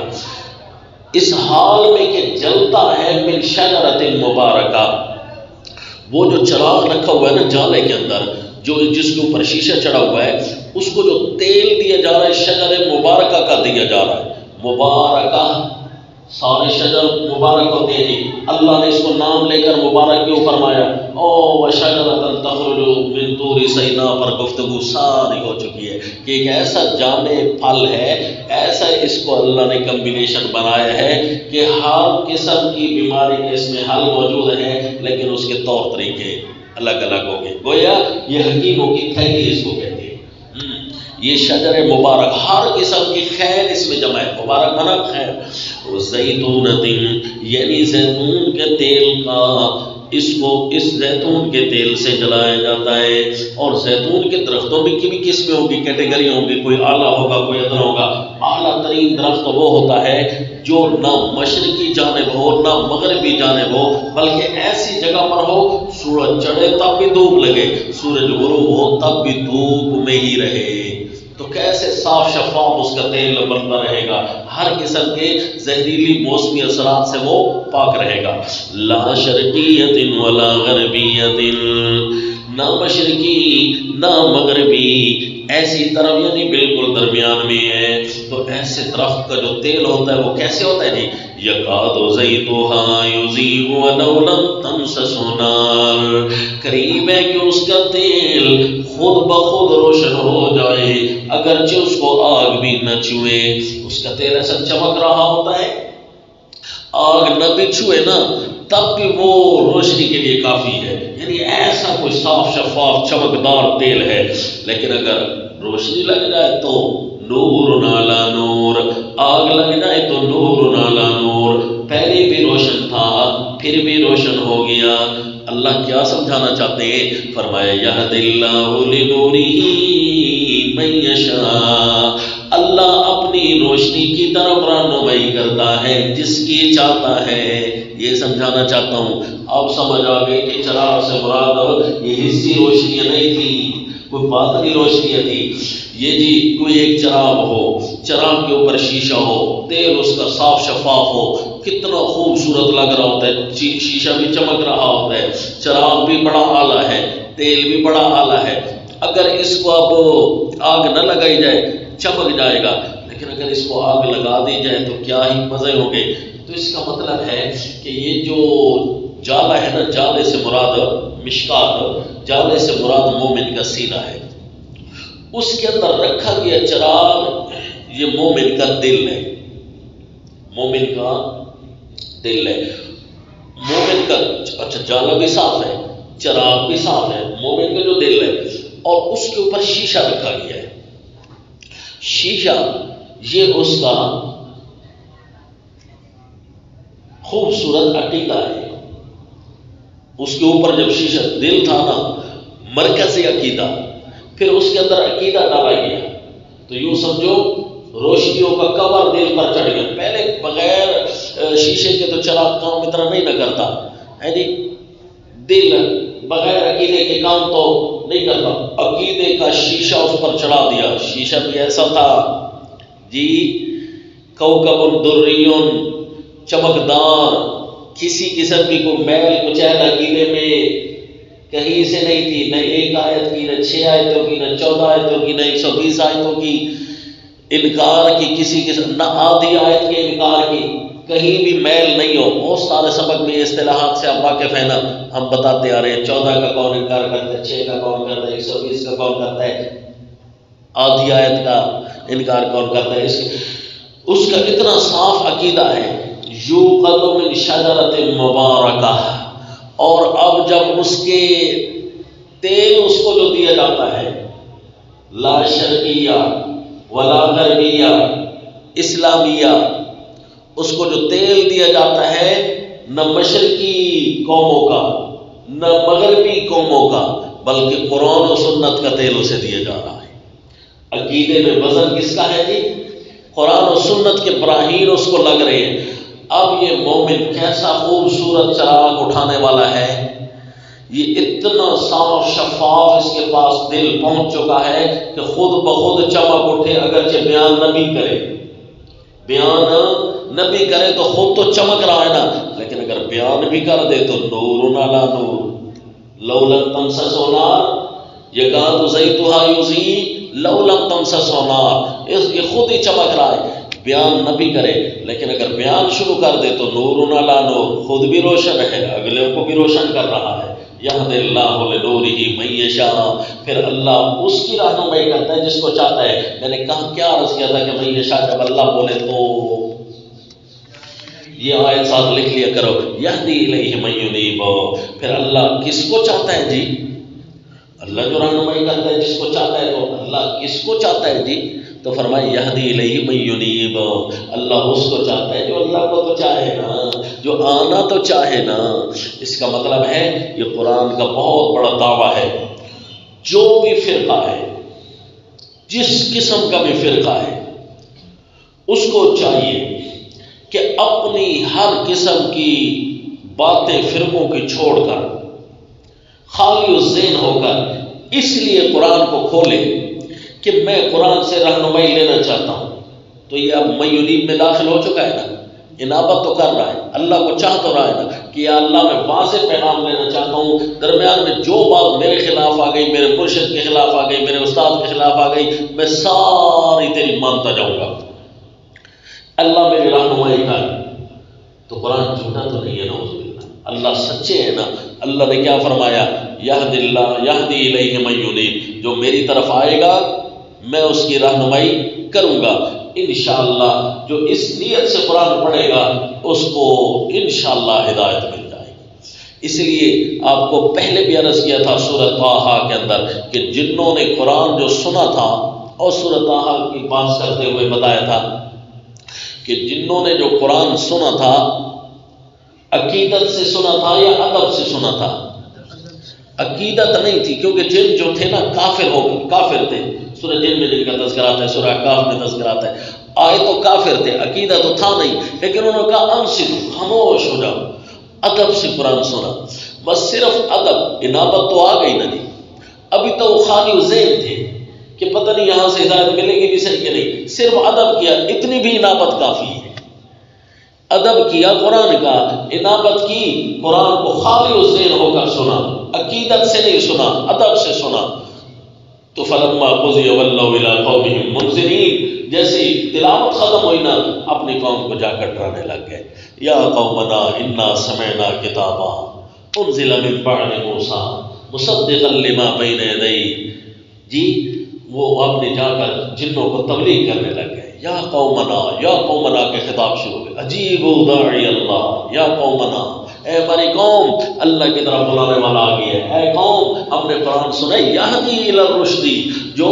اس حال میں کہ جلتا ہے من شجرۃ مبارکہ، وہ جو چراغ رکھا ہوا ہے نا جالے کے اندر، جو جس کے اوپر شیشہ چڑھا ہوا ہے، اس کو جو تیل دیا جا رہا ہے شجر مبارکہ کا دیا جا رہا ہے، مبارکہ، سارے شجر مبارک ہوتے ہیں جی، اللہ نے اس کو نام لے کر مبارک کیوں فرمایا؟ وَشَجَرَةً تَخْرُجُ مِن طُورِ سِینَاء پر گفتگو ساری ہو چکی ہے کہ ایک ایسا جامع پھل ہے، ایسا اس کو اللہ نے کمبینیشن بنایا ہے کہ ہر قسم کی بیماری کے اس میں حل موجود ہے، لیکن اس کے طور طریقے الگ الگ ہوں گے، گویا یہ حکیموں کی تھیلی اس کو کہتے ہیں۔ یہ شجر مبارک، ہر قسم کی خیر اس میں جمع ہے، مبارک بنا خیر۔ زیتونۃ، یعنی زیتون کے تیل کا، اس کو اس زیتون کے تیل سے جلایا جاتا ہے، اور زیتون کے درختوں کی بھی قسمیں ہوں گی، کیٹیگری ہوں گی، کوئی اعلیٰ ہوگا کوئی ادنا ہوگا۔ اعلیٰ ترین درخت وہ ہوتا ہے جو نہ مشرقی جانب ہو نہ مغربی جانب ہو، بلکہ ایسی جگہ پر ہو سورج چڑھے تب بھی دھوپ لگے، سورج غروب ہو تب بھی دھوپ میں ہی رہے، تو کیسے صاف شفاف اس کا تیل بنتا رہے گا، ہر قسم کے زہریلی موسمی اثرات سے وہ پاک رہے گا۔ لا شرقیۃ ولا غربیۃ، نہ مشرقی نہ مغربی، ایسی طرف یعنی بالکل درمیان میں ہے۔ تو ایسے درخت کا جو تیل ہوتا ہے وہ کیسے ہوتا ہے جی؟ یکاد زیتها یضیء ولو لم تمسسه نار، قریب ہے کہ اس کا تیل خود بخود روشن ہو جائے اگرچہ اس کو آگ بھی نہ چھوئے۔ اس کا تیل ایسا چمک رہا ہوتا ہے، آگ نہ بھی چھوئے نا تب بھی وہ روشنی کے لیے کافی ہے، یعنی ایسا کوئی صاف شفاف چمکدار تیل ہے۔ لیکن اگر روشنی لگ جائے تو نور علی نور، آگ لگ جائے تو نور علی نور، پہلے بھی روشن تھا پھر بھی روشن ہو گیا۔ اللہ کیا سمجھانا چاہتے ہیں؟ فرمایا یہد اللہ لنورہ من یشاء، اللہ اپنی روشنی کی طرف رہنمائی کرتا ہے جس کی چاہتا ہے۔ یہ سمجھانا چاہتا ہوں، اب سمجھ آ گئی کہ چراغ سے مراد یہ حصی روشنیاں نہیں تھی، کوئی باطنی روشنیاں تھی۔ یہ جی کوئی ایک چراغ ہو، چراغ کے اوپر شیشہ ہو، تیل اس کا صاف شفاف ہو، کتنا خوبصورت لگ رہا ہوتا ہے، شیشہ بھی چمک رہا ہوتا ہے، چراغ بھی بڑا اعلیٰ ہے، تیل بھی بڑا اعلیٰ ہے۔ اگر اس کو اب آگ نہ لگائی جائے چمک جائے گا، لیکن اگر اس کو آگ لگا دی جائے تو کیا ہی مزے ہوں گے۔ تو اس کا مطلب ہے کہ یہ جو جالا ہے نا، جالے سے مراد مشکات، جالے سے مراد مومن کا سینہ ہے، اس کے اندر رکھا گیا چراغ یہ مومن کا دل ہے، مومن کا دل ہے، مومن کا اچھا جالا بھی صاف ہے، چراغ بھی صاف ہے، مومن کا جو دل ہے، اور اس کے اوپر شیشہ رکھا گیا ہے۔ شیشہ یہ اس کا خوبصورت عقیدہ ہے، اس کے اوپر جب شیشہ دل تھا نا، مرکزی عقیدہ، پھر اس کے اندر عقیدہ ڈالا گیا، تو یوں سمجھو روشنیوں کا کور دل پر چڑھ گیا۔ پہلے بغیر شیشے کے تو چراغ کام اتنا نہیں نہ کرتا ہے جی، دل بغیر عقیدے کے کام تو نہیں کرتا، عقیدے کا شیشہ اس پر چڑھا دیا۔ شیشہ بھی ایسا تھا جی، کوکب دریون، چمکدار، کسی قسم کی کوئی میل کچیل عقیدے میں کہیں سے نہیں تھی، نہ ایک آیت کی، نہ 6 آیتوں کی، نہ 14 آیتوں کی، نہ 120 آیتوں کی، انکار کی کسی قسم، نہ آدھی آیت کے انکار کی، کہیں بھی میل نہیں ہو. بہت سارے سبق میں اصطلاحات سے آپ واقف ہیں نا، ہم بتاتے آ رہے ہیں 14 کا کون انکار کرتا ہے، 6 کا کون کرتا ہے، 120 کا کون کرتا ہے، آدھی آیت کا انکار کون کرتا ہے. اس کا اتنا صاف عقیدہ ہے. یوقد من شجرۃ مبارکہ، اور اب جب اس کے تیل اس کو جو دیا جاتا ہے، لا شرقیہ ولا غربیہ اسلامیہ، اس کو جو تیل دیا جاتا ہے نہ مشرقی قوموں کا نہ مغربی قوموں کا، بلکہ قرآن و سنت کا تیل اسے دیا جا رہا ہے. عقیدے میں وزن کس کا ہے جی؟ قرآن و سنت کے براہین اس کو لگ رہے ہیں. اب یہ مومن کیسا خوبصورت چراغ اٹھانے والا ہے، یہ اتنا صاف شفاف اس کے پاس دل پہنچ چکا ہے کہ خود بخود چمک اٹھے. اگرچہ بیان نبی کرے، بیان نبی کرے تو خود تو چمک رہا ہے نا، لیکن اگر بیان بھی کر دے تو نور علی نور، لو لم تمسسہ نار یکاد زیتھا یضیء لو لم تمسسہ نار. یہ خود ہی چمک رہا ہے. بیان نہ بھی کرے، لیکن اگر بیان شروع کر دے تو نور علی نور، خود بھی روشن ہے، اگلے کو بھی روشن کر رہا ہے. یہدی اللہ لنورہ من یشاء، پھر اللہ اس کی رہنمائی کرتا ہے جس کو چاہتا ہے. میں نے کہا کیا عرض کیا تھا کہ من یشاء جب اللہ بولے تو یہ آیت ساتھ لکھ لیا کرو، یہدی الیہ من ینیب. پھر اللہ کس کو چاہتا ہے جی؟ اللہ جو رہنمائی کرتا ہے جس کو چاہتا ہے، تو اللہ کس کو چاہتا ہے جی؟ تو فرمائے یہدی الیہ من ینیب، اللہ اس کو چاہتا ہے جو اللہ کو تو چاہے نا، جو آنا تو چاہے نا. اس کا مطلب ہے یہ قرآن کا بہت بڑا دعویٰ ہے. جو بھی فرقہ ہے، جس قسم کا بھی فرقہ ہے، اس کو چاہیے کہ اپنی ہر قسم کی باتیں فرقوں کی چھوڑ کر خالی الذہن ہو کر اس لیے قرآن کو کھولے کہ میں قرآن سے رہنمائی لینا چاہتا ہوں. تو یہ اب من ینیب میں داخل ہو چکا ہے نا، انابت تو کر رہا ہے، اللہ کو چاہ تو رہا ہے نا کہ یا اللہ میں واضح پیغام لینا چاہتا ہوں. درمیان میں جو بات میرے خلاف آ گئی، میرے مرشد کے خلاف آ گئی، میرے استاد کے خلاف آ گئی، میں ساری تیری مانتا جاؤں گا. اللہ میری رہنمائی کر. تو قرآن جھوٹا تو نہیں ہے نعوذ باللہ، اللہ سچے ہیں نا. اللہ نے کیا فرمایا؟ یہدی الیہ من ینیب، جو میری طرف آئے گا میں اس کی رہنمائی کروں گا انشاءاللہ. جو اس نیت سے قرآن پڑھے گا اس کو انشاءاللہ ہدایت مل جائے گی. اس لیے آپ کو پہلے بھی عرض کیا تھا سورہ طٰہٰ کے اندر کہ جنہوں نے قرآن جو سنا تھا، اور سورہ طٰہٰ کی بات کرتے ہوئے بتایا تھا کہ جنہوں نے جو قرآن سنا تھا عقیدت سے سنا تھا یا ادب سے سنا تھا؟ عقیدت نہیں تھی، کیونکہ جن جو تھے نا کافر تھے. سورہ جن میں جن کا تذکرہ آتا ہے، سورہ احقاف میں تذکرہ آتا ہے. آئے تو کافر تھے، عقیدہ تو تھا نہیں، لیکن انہوں نے کہا انصتوا، خاموش ہو جاؤ، ادب سے قرآن سنا. بس صرف ادب، انابت تو آ گئی نا جی. ابھی تو وہ خالی ذہن تھے کہ پتہ نہیں یہاں سے ہدایت ملے گی بھی صحیح کہ نہیں. صرف ادب کیا، اتنی بھی انابت کافی ہے. ادب کیا قرآن کا، انابت کی قرآن کو خالی ذہن ہو کر سنا، عقیدت سے نہیں سنا، ادب سے سنا. تو فلما قضی ولوا الی قومہم منذرین، جیسے تلاوت ختم ہوئی نا اپنی قوم کو جا کر ڈرانے لگ گئے. یا قومنا انا سمعنا کتابا انزل من بعد موسیٰ مصدقا لما بین یدیہ. جی وہ اپنے جا کر جنوں کو تبلیغ کرنے لگ گئے. یا قومنا کے خطاب شروع ہوئے. اجیبوا داعی اللہ، یا قومنا، اے ہماری قوم، اللہ کی طرف بلانے والا آ گیا ہے. اے قوم، ہم نے قرآن سنا یہدی الی الرشد، جو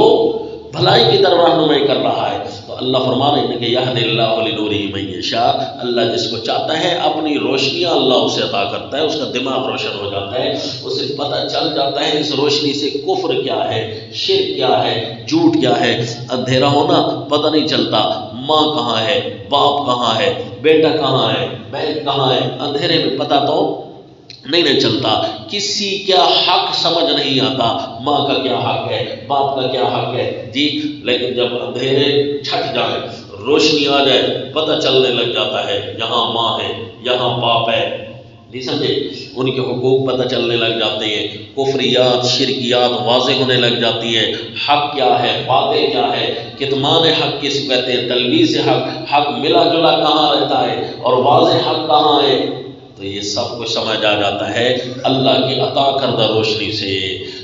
بھلائی کی طرف رہنمائی کر رہا ہے. تو اللہ فرما رہے ہیں کہ یہدی اللہ لنورہ من یشاء، اللہ جس کو چاہتا ہے اپنی روشنیاں اللہ اسے عطا کرتا ہے. اس کا دماغ روشن ہو جاتا ہے، اسے پتہ چل جاتا ہے اس روشنی سے کفر کیا ہے، شرک کیا ہے، جھوٹ کیا ہے. اندھیرا ہونا پتہ نہیں چلتا، ماں کہاں ہے، باپ کہاں ہے، بیٹا کہاں ہے، بہن کہاں ہے. اندھیرے میں پتہ تو نہیں چلتا. کسی کا حق سمجھ نہیں آتا، ماں کا کیا حق ہے، باپ کا کیا حق ہے جی. لیکن جب اندھیرے چھٹ جائے، روشنی آ جائے، پتہ چلنے لگ جاتا ہے یہاں ماں ہے، یہاں باپ ہے، نہیں سمجھے؟ ان کے حقوق پتہ چلنے لگ جاتے ہیں، کفریات شرکیات واضح ہونے لگ جاتی ہے، حق کیا ہے باطل کیا ہے، کتمان حق کس کو کہتے ہیں، تلبیس حق، حق ملا جلا کہاں رہتا ہے اور واضح حق کہاں ہے، تو یہ سب کچھ سمجھ آ جاتا ہے اللہ کی عطا کردہ روشنی سے۔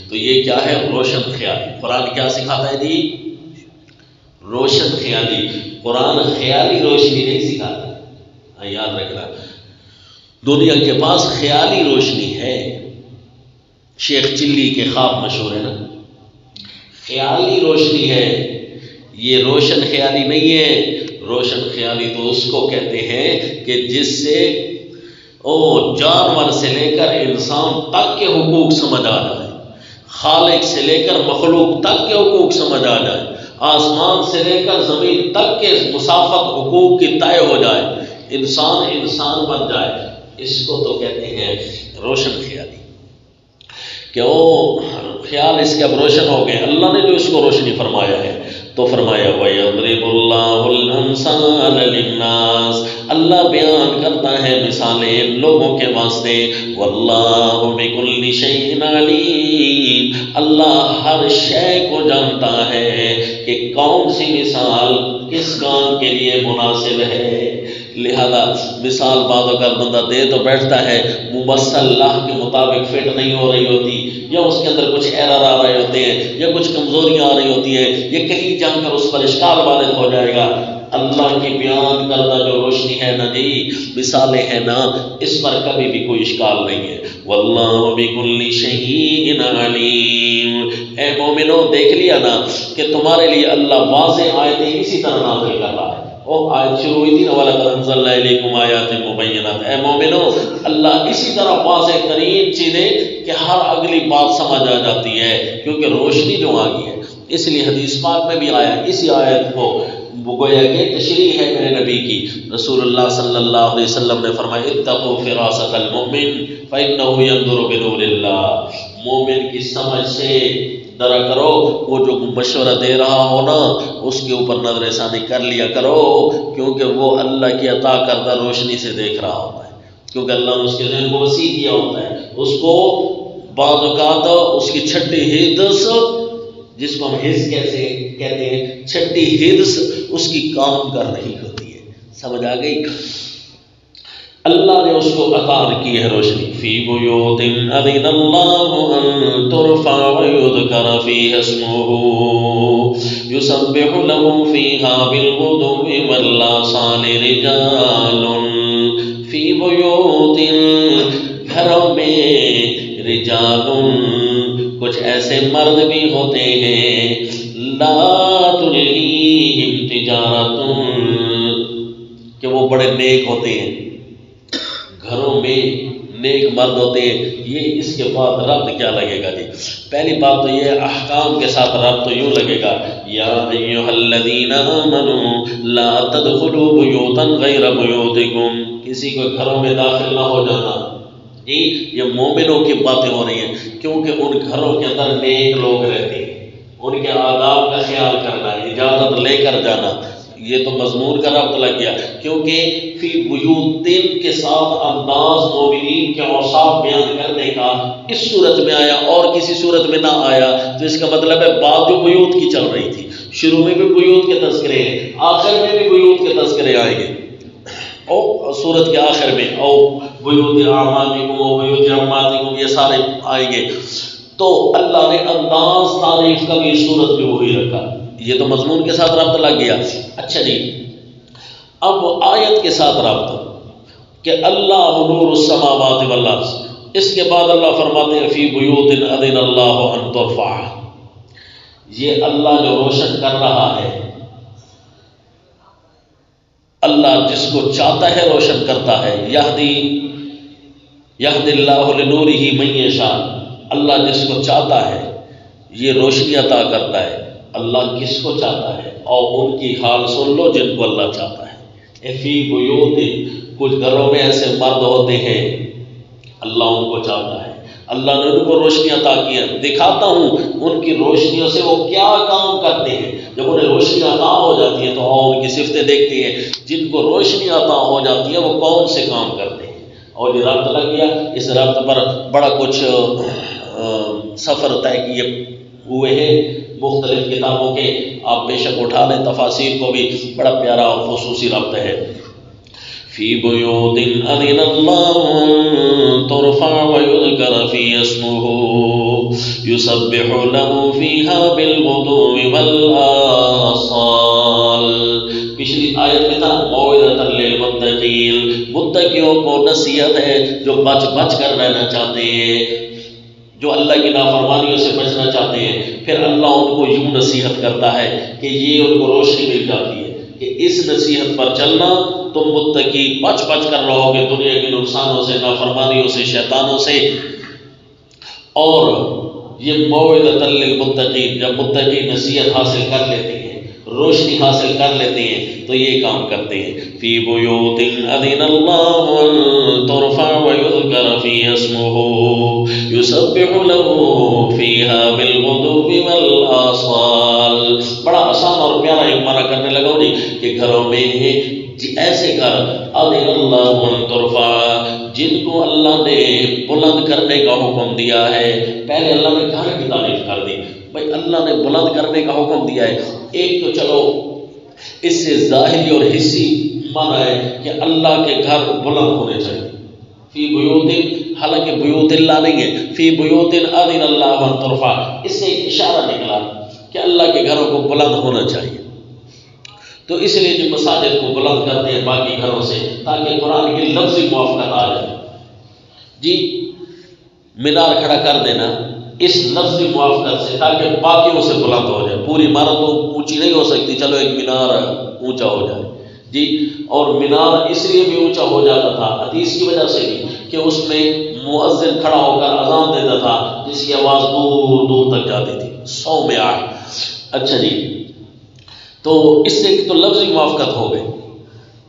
تو یہ کیا ہے؟ روشن خیالی۔ قرآن کیا سکھاتا ہے جی؟ روشن خیالی۔ قرآن خیالی روشنی نہیں سکھاتا، یاد رکھنا، دنیا کے پاس خیالی روشنی ہے۔ شیخ چلی کے خواب مشہور ہے نا، خیالی روشنی ہے، یہ روشن خیالی نہیں ہے۔ روشن خیالی تو اس کو کہتے ہیں کہ جس سے جانور سے لے کر انسان تک کے حقوق سمجھ آ جائے، خالق سے لے کر مخلوق تک کے حقوق سمجھ آ جائے، آسمان سے لے کر زمین تک کے مسافت حقوق کی طے ہو جائے، انسان بن جائے، اس کو تو کہتے ہیں روشن خیالی۔ کہ وہ خیال اس کے اب روشن ہو گئے، اللہ نے جو اس کو روشنی فرمایا ہے تو فرمایا وَيَضْرِبُ اللَّهُ الْأَمْثَالَ لِلنَّاسِ، اللہ بیان کرتا ہے مثالیں لوگوں کے واسطے، وَاللَّهُ بِكُلِّ شَيْءٍ عَلِيمٌ، اللہ ہر شے کو جانتا ہے کہ کون سی مثال کس کام کے لیے مناسب ہے۔ لہذا مثال بعض اگر بندہ دے تو بیٹھتا ہے، ممثل اللہ کے مطابق فٹ نہیں ہو رہی ہوتی، یا اس کے اندر کچھ ایرر آ رہے ہوتے ہیں، یا کچھ کمزوریاں آ رہی ہوتی ہیں، یا کہیں جا کر اس پر اشکال وارد ہو جائے گا۔ اللہ کی بیان کردہ جو روشنی ہے نا جی، مثالیں ہیں نا، اس پر کبھی بھی کوئی اشکال نہیں ہے۔ واللہ بکل شیء علیم، اے مومنو دیکھ لیا نا کہ تمہارے لیے اللہ واضح آیتیں اسی طرح نازل کر رہا ہے۔ وہ آیت شروع ہوئی تھی نا وَلَقَدْ أَنزَلْنَا إِلَيْكُمْ آيَاتٍ مُبَيِّنَاتٍ، اے مومنو اللہ اسی طرح واضح ترین چیزیں کہ ہر اگلی بات سمجھ آ جاتی ہے، کیونکہ روشنی جو آ گئی ہے۔ اس لیے حدیث پاک میں بھی آیا، اسی آیت کو گویا کہ تشریح ہے میرے نبی کی، رسول اللہ صلی اللہ علیہ وسلم نے فرمایا اتقوا فراست المؤمن فإنه ينظر بنور اللہ، مومن کی سمجھ سے ڈرا کرو، وہ جو مشورہ دے رہا ہو نا اس کے اوپر نظر ثانی کر لیا کرو، کیونکہ وہ اللہ کی عطا کردہ روشنی سے دیکھ رہا ہوتا ہے، کیونکہ اللہ نے اس کے ذہن کو وسیع کیا ہوتا ہے، اس کو بعض اوقات اس کی چھٹی حدث، جس کو ہم حس کیسے کہتے ہیں، چھٹی حدث اس کی کام کر رہی ہوتی ہے، سمجھ آ گئی؟ اللہ نے اس کو عطا کی ہے روشنی۔ فی بیوت اذن اللہ ان ترفع ویذکر فیہا اسمہ یسبح له فیہا بالغدو والآصال رجال فی بیوت، گھروں میں، رجال کچھ ایسے مرد بھی ہوتے ہیں، لا تلہیہم تجارت، کہ وہ بڑے نیک ہوتے ہیں، گھروں میں نیک مرد ہوتے ہیں۔ یہ اس کے بعد ربط کیا لگے گا جی؟ پہلی بات تو یہ احکام کے ساتھ ربط تو یوں لگے گا، یا ایھا الذین آمنوا لا تدخلوا بیوتا غیر بیوتکم، کسی کو گھروں میں داخل نہ ہو جانا جی، یہ مومنوں کی باتیں ہو رہی ہیں، کیونکہ ان گھروں کے اندر نیک لوگ رہتے ہیں، ان کے آداب کا خیال کرنا، اجازت لے کر جانا، یہ تو مضمون کا ربط لگ گیا، کیونکہ فی بیوتن کے ساتھ انداز مومنین کے اوصاف بیان کرنے کا اس صورت میں آیا اور کسی صورت میں نہ آیا، تو اس کا مطلب ہے بات جو بیوت کی چل رہی تھی، شروع میں بھی بیوت کے تذکرے ہیں، آخر میں بھی بیوت کے تذکرے آئیں گے، اور صورت کے آخر میں او بیوت اعمالکم او بیوت امواتکم، یہ سارے آئیں گے۔ تو اللہ نے انداز تعریف کا بھی صورت میں وہی رکھا، یہ تو مضمون کے ساتھ ربط لگ گیا۔ اچھا جی، اب آیت کے ساتھ ربط کہ اللہ نور السماوات والارض، اس کے بعد اللہ فرماتے ہیں فی بیوت اذن اللہ ان ترفع، یہ اللہ جو روشن کر رہا ہے، اللہ جس کو چاہتا ہے روشن کرتا ہے، یہدی اللہ لنورہ من یشاء، اللہ جس کو چاہتا ہے یہ روشنی عطا کرتا ہے، اللہ کس کو چاہتا ہے، اور ان کی حال سن لو جن کو اللہ چاہتا ہے۔ فی بیوت، کچھ گھروں میں ایسے مرد ہوتے ہیں اللہ ان کو چاہتا ہے، اللہ نے ان کو روشنی عطا کی ہے، دکھاتا ہوں ان کی روشنیوں سے وہ کیا کام کرتے ہیں۔ جب انہیں روشنی عطا ہو جاتی ہے تو ان کی صفتیں دیکھتے ہیں، جن کو روشنی عطا ہو جاتی ہے وہ کون سے کام کرتے ہیں۔ اور یہ ربط لگ گیا، اس ربط پر بڑا کچھ سفر طے کیے ہوئے ہیں مختلف کتابوں کے، آپ بے شک اٹھا لیں تفاسیر کو بھی، بڑا پیارا اور خصوصی ربط ہے۔ فی بیوت اذن اللہ ان ترفع ویذکر فی اسمہ یسبح لہ فیہا بالغدو والآصال۔ پچھلی آیت میں تھا موعظۃ للمتقین، متقیوں کو نصیحت ہے جو بچ بچ کر رہنا چاہتے ہیں، جو اللہ کی نافرمانیوں سے بچنا چاہتے ہیں۔ پھر اللہ ان کو یوں نصیحت کرتا ہے کہ یہ ان کو روشنی مل جاتی ہے کہ اس نصیحت پر چلنا، تم متقی بچ بچ کر رہو گے دنیا کے نقصانوں سے، نافرمانیوں سے، شیطانوں سے۔ اور یہ موعظۃ للمتقین، جب متقی نصیحت حاصل کر لیتے ہیں، روشنی حاصل کر لیتے ہیں، تو یہ کام کرتے ہیں۔ فی بیوت اذن اللہ ان ترفع ویذکر فی اسمہ یسبح لہ فیہا بالغدو والآصال۔ بڑا آسان اور پیارا ایک معنی کرنے لگا ہوں جی کہ گھروں میں ایسے گھر اذن اللہ ان ترفع، جن کو اللہ نے بلند کرنے کا حکم دیا ہے۔ پہلے اللہ نے گھر کی تعریف کر دی، بھائی اللہ نے بلند کرنے کا حکم دیا ہے۔ ایک تو چلو اس سے ظاہری اور حصی معنی ہے کہ اللہ کے گھر بلند ہونے چاہیے۔ فی بیوت، حالانکہ بیوت اللہ نہیں ہے، فی بیوت اذن اللہ ان ترفع، اس سے ایک اشارہ نکلا کہ اللہ کے گھروں کو بلند ہونا چاہیے۔ تو اس لیے جو مساجد کو بلند کرتے ہیں باقی گھروں سے، تاکہ قرآن کی لفظی موافقت آ جائے۔ جی مینار کھڑا کر دینا اس لفظی موافقت سے، تاکہ باقیوں سے بلند ہو جائے۔ پوری عمارت تو اونچی نہیں ہو سکتی، چلو ایک مینار اونچا ہو جائے جی۔ اور مینار اس لیے بھی اونچا ہو جاتا تھا حدیث کی وجہ سے بھی کہ اس میں مؤذن کھڑا ہو کر اذان دیتا تھا جس کی آواز دور دور تک جاتی تھی، 100 میں 8۔ اچھا جی، تو اس سے تو لفظی موافقت ہو گئی۔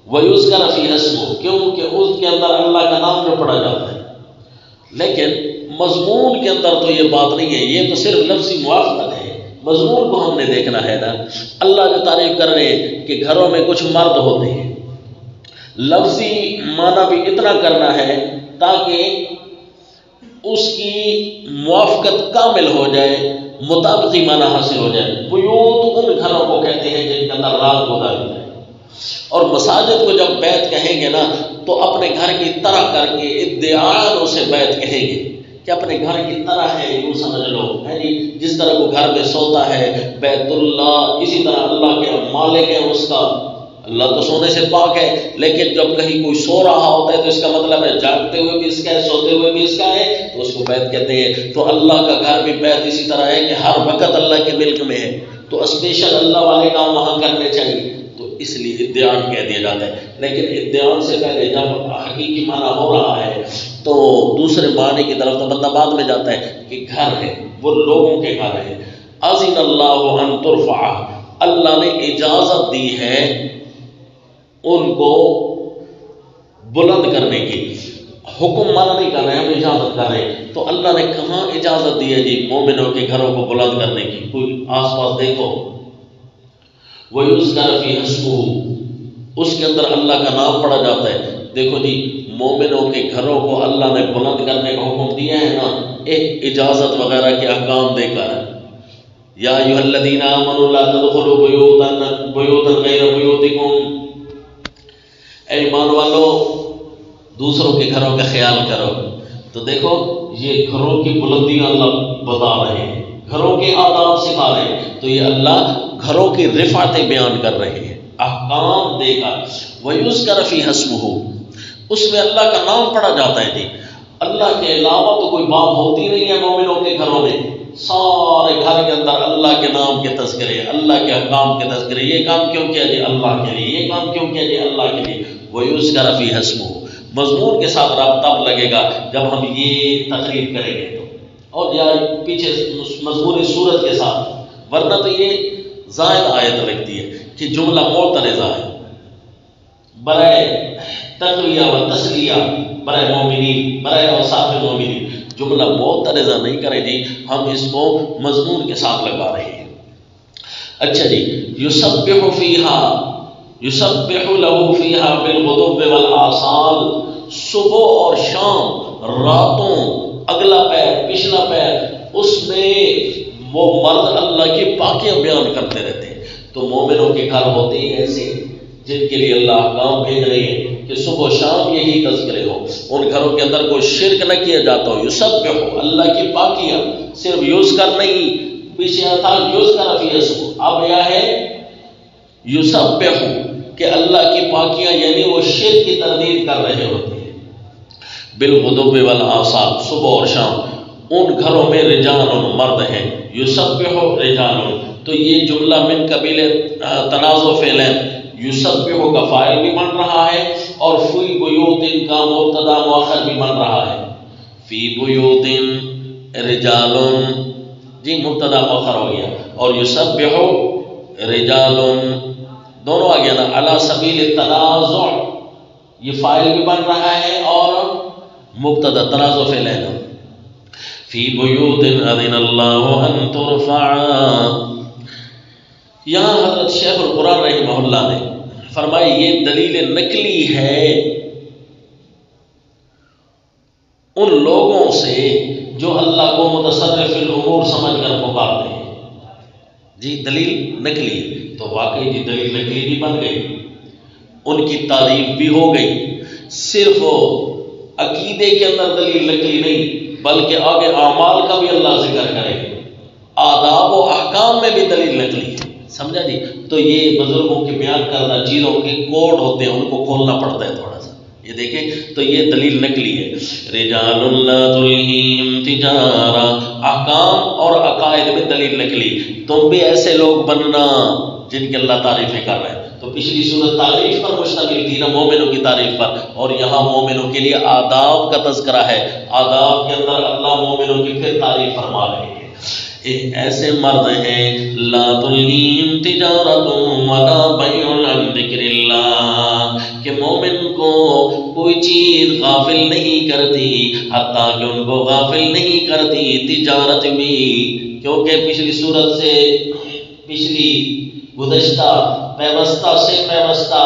وَيُذْكَرَ فِيهَا اسْمُهُ، کیونکہ اس کے اندر اللہ کا نام جو پڑھا جاتا ہے، لیکن مضمون کے اندر تو یہ بات نہیں ہے، یہ تو صرف لفظی موافقت ہے۔ مضمون کو ہم نے دیکھنا ہے نا، اللہ جو تعریف کر رہے ہیں کہ گھروں میں کچھ مرد ہوتے ہیں، لفظی معنی بھی اتنا کرنا ہے تاکہ اس کی موافقت کامل ہو جائے، مطابقی معنی حاصل ہو جائے۔ بیوت ان گھروں کو کہتے ہیں جن کے اندر رات گزاری جائے۔ اور مساجد کو جب بیت کہیں گے نا تو اپنے گھر کی طرح کر کے ادعاء اسے بیت کہیں گے کہ اپنے گھر کی طرح ہے، یوں سمجھ لو ہے جی، جس طرح وہ گھر میں سوتا ہے بیت اللہ، اسی طرح اللہ کے مالک ہے اس کا۔ اللہ تو سونے سے پاک ہے، لیکن جب کہیں کوئی سو رہا ہوتا ہے تو اس کا مطلب ہے جاگتے ہوئے بھی اس کا ہے، سوتے ہوئے بھی اس کا ہے، تو اس کو بیت کہتے ہیں۔ تو اللہ کا گھر بھی بیت اسی طرح ہے کہ ہر وقت اللہ کے ملک میں ہے، تو اسپیشل اللہ والے کام وہاں کرنے چاہیے، تو اس لیے ادعان کہہ دیا جاتا ہے۔ لیکن ادعان سے پہلے جب حقیقی معنی ہو رہا ہے تو دوسرے معنی کی طرف تو بندہ بعد میں جاتا ہے کہ گھر ہے، وہ لوگوں کے گھر ہے۔ اذن اللہ ان ترفع، اللہ نے اجازت دی ہے ان کو بلند کرنے کی۔ حکم مانا نہیں کر رہے ہیں، ہم اجازت کر رہے ہیں۔ تو اللہ نے کہاں اجازت دی ہے جی مومنوں کے گھروں کو بلند کرنے کی؟ کوئی آس پاس دیکھو۔ وَيُذْكَرَ فِيهَا اسْمُهُ، اس کے اندر اللہ کا نام پڑھا جاتا ہے۔ دیکھو جی مومنوں کے گھروں کو اللہ نے بلند کرنے کا حکم دیا ہے نا، ایک اجازت وغیرہ کے احکام دے کر، یا ایھا الذین آمنوا لا تدخلوا بیوتا غیر بیوتکم، اے ایمان والو دوسروں کے گھروں کا خیال کرو۔ تو دیکھو یہ گھروں کی بلندیاں اللہ بتا رہے ہیں، گھروں کے آداب سکھا رہے ہیں، تو یہ اللہ گھروں کی رفعتیں بیان کر رہے ہیں احکام دے کر۔ وَيُذْكَرَ فِيهَا اسْمُهُ، اس میں اللہ کا نام پڑھا جاتا ہے جی۔ اللہ کے علاوہ تو کوئی بات ہوتی نہیں ہے مومنوں کے گھروں میں، سارے گھر کے اندر اللہ کے نام کے تذکرے، اللہ کے احکام کے تذکرے۔ یہ کام کیوں کیا جی؟ اللہ کے لیے۔ یہ کام کیوں کیا جی؟ اللہ کے لیے۔ وَيُذْكَرَ فِيهَا اسْمُهُ، مضمون کے ساتھ رابطہ تب لگے گا جب ہم یہ تقریر کریں گے تو، اور یا پیچھے مضمون صورت کے ساتھ، ورنہ تو یہ زائد آیت لگتی ہے کہ جملہ معترضہ ہے برائے تقویہ و تسلیہ، برائے مومنین، برائے اوصاف مومنین۔ جملہ معترضہ نہیں کریں جی، ہم اس کو مضمون کے ساتھ لگا رہے ہیں۔ اچھا جی، یسبح لہ فیہا بالغدو والآصال، صبح اور شام، راتوں، اگلا پیر پچھلا پیر، اس میں وہ مرد اللہ کی پاکیاں بیان کرتے رہتے ہیں۔ تو مومنوں کے گھر ہوتے ہی ایسے جن کے لیے اللہ احکام بھیج رہے ہیں کہ صبح و شام یہی تذکرے ہو، ان گھروں کے اندر کوئی شرک نہ کیا جاتا ہو، یسبح ہو اللہ کی پاکیاں، صرف یوز کر نہیں، پیچھے تھا یوز کر فی اسمہ، اب یہ ہے یسبح کہ اللہ کی پاکیاں، یعنی وہ شرک کی تردید کر رہے ہوتے ہیں۔ بالغدو والآصال، صبح اور شام ان گھروں میں رجال مرد ہیں، یسبح رجال، تو یہ جملہ من قبیل تنازع فعلین، یسبح کا فاعل بھی بن رہا ہے اور فی بیوت کا مبتدا مؤخر بھی بن رہا ہے۔ فی بیوت رجال، جی مبتدا مؤخر ہو گیا، اور یسبح رجال دونوں آ گیا نا، علی سبیل التنازع، یہ فاعل بھی بن رہا ہے اور مبتدا تنازع فعل ہے نا۔ فی بیوت اذن اللہ ان ترفع، یہاں حضرت شیخ القرآن رحمہ اللہ نے فرمایا یہ دلیل نقلی ہے ان لوگوں سے جو اللہ کو متصرف الامور سمجھ کر پکارتے ہیں۔ جی دلیل نقلی، تو واقعی جی دلیل نقلی بھی بن گئی، ان کی تعریف بھی ہو گئی، صرف عقیدے کے اندر دلیل نقلی نہیں بلکہ آگے اعمال کا بھی اللہ ذکر کرے، آداب و احکام میں بھی دلیل نقلی ہے، سمجھا جی۔ تو یہ بزرگوں کے بیان کردہ چیزوں کے کوڈ ہوتے ہیں، ان کو کھولنا پڑتا ہے تھوڑا سا، یہ دیکھیں تو یہ دلیل نقلی ہے۔ رجال لا تلہیہم تجارہ، احکام اور عقائد میں دلیل نقلی، تم بھی ایسے لوگ بننا جن کے اللہ تعریفیں کر رہے ہیں۔ تو پچھلی صورت تعریف پر مشتمل تھی نا، مومنوں کی تعریف پر، اور یہاں مومنوں کے لیے آداب کا تذکرہ ہے، آداب کے اندر اللہ مومنوں کی پھر تعریف فرما رہے ہیں۔ ایسے مرد ہیں لا تلہیہم تجارۃ ولا بیع عن ذکر اللہ، کہ مومن کو کوئی چیز غافل نہیں کرتی، حتیٰ کہ ان کو غافل نہیں کرتی تجارت بھی، کیونکہ پچھلی صورت سے پچھلی گزشتہ پیوستہ سے پیوستہ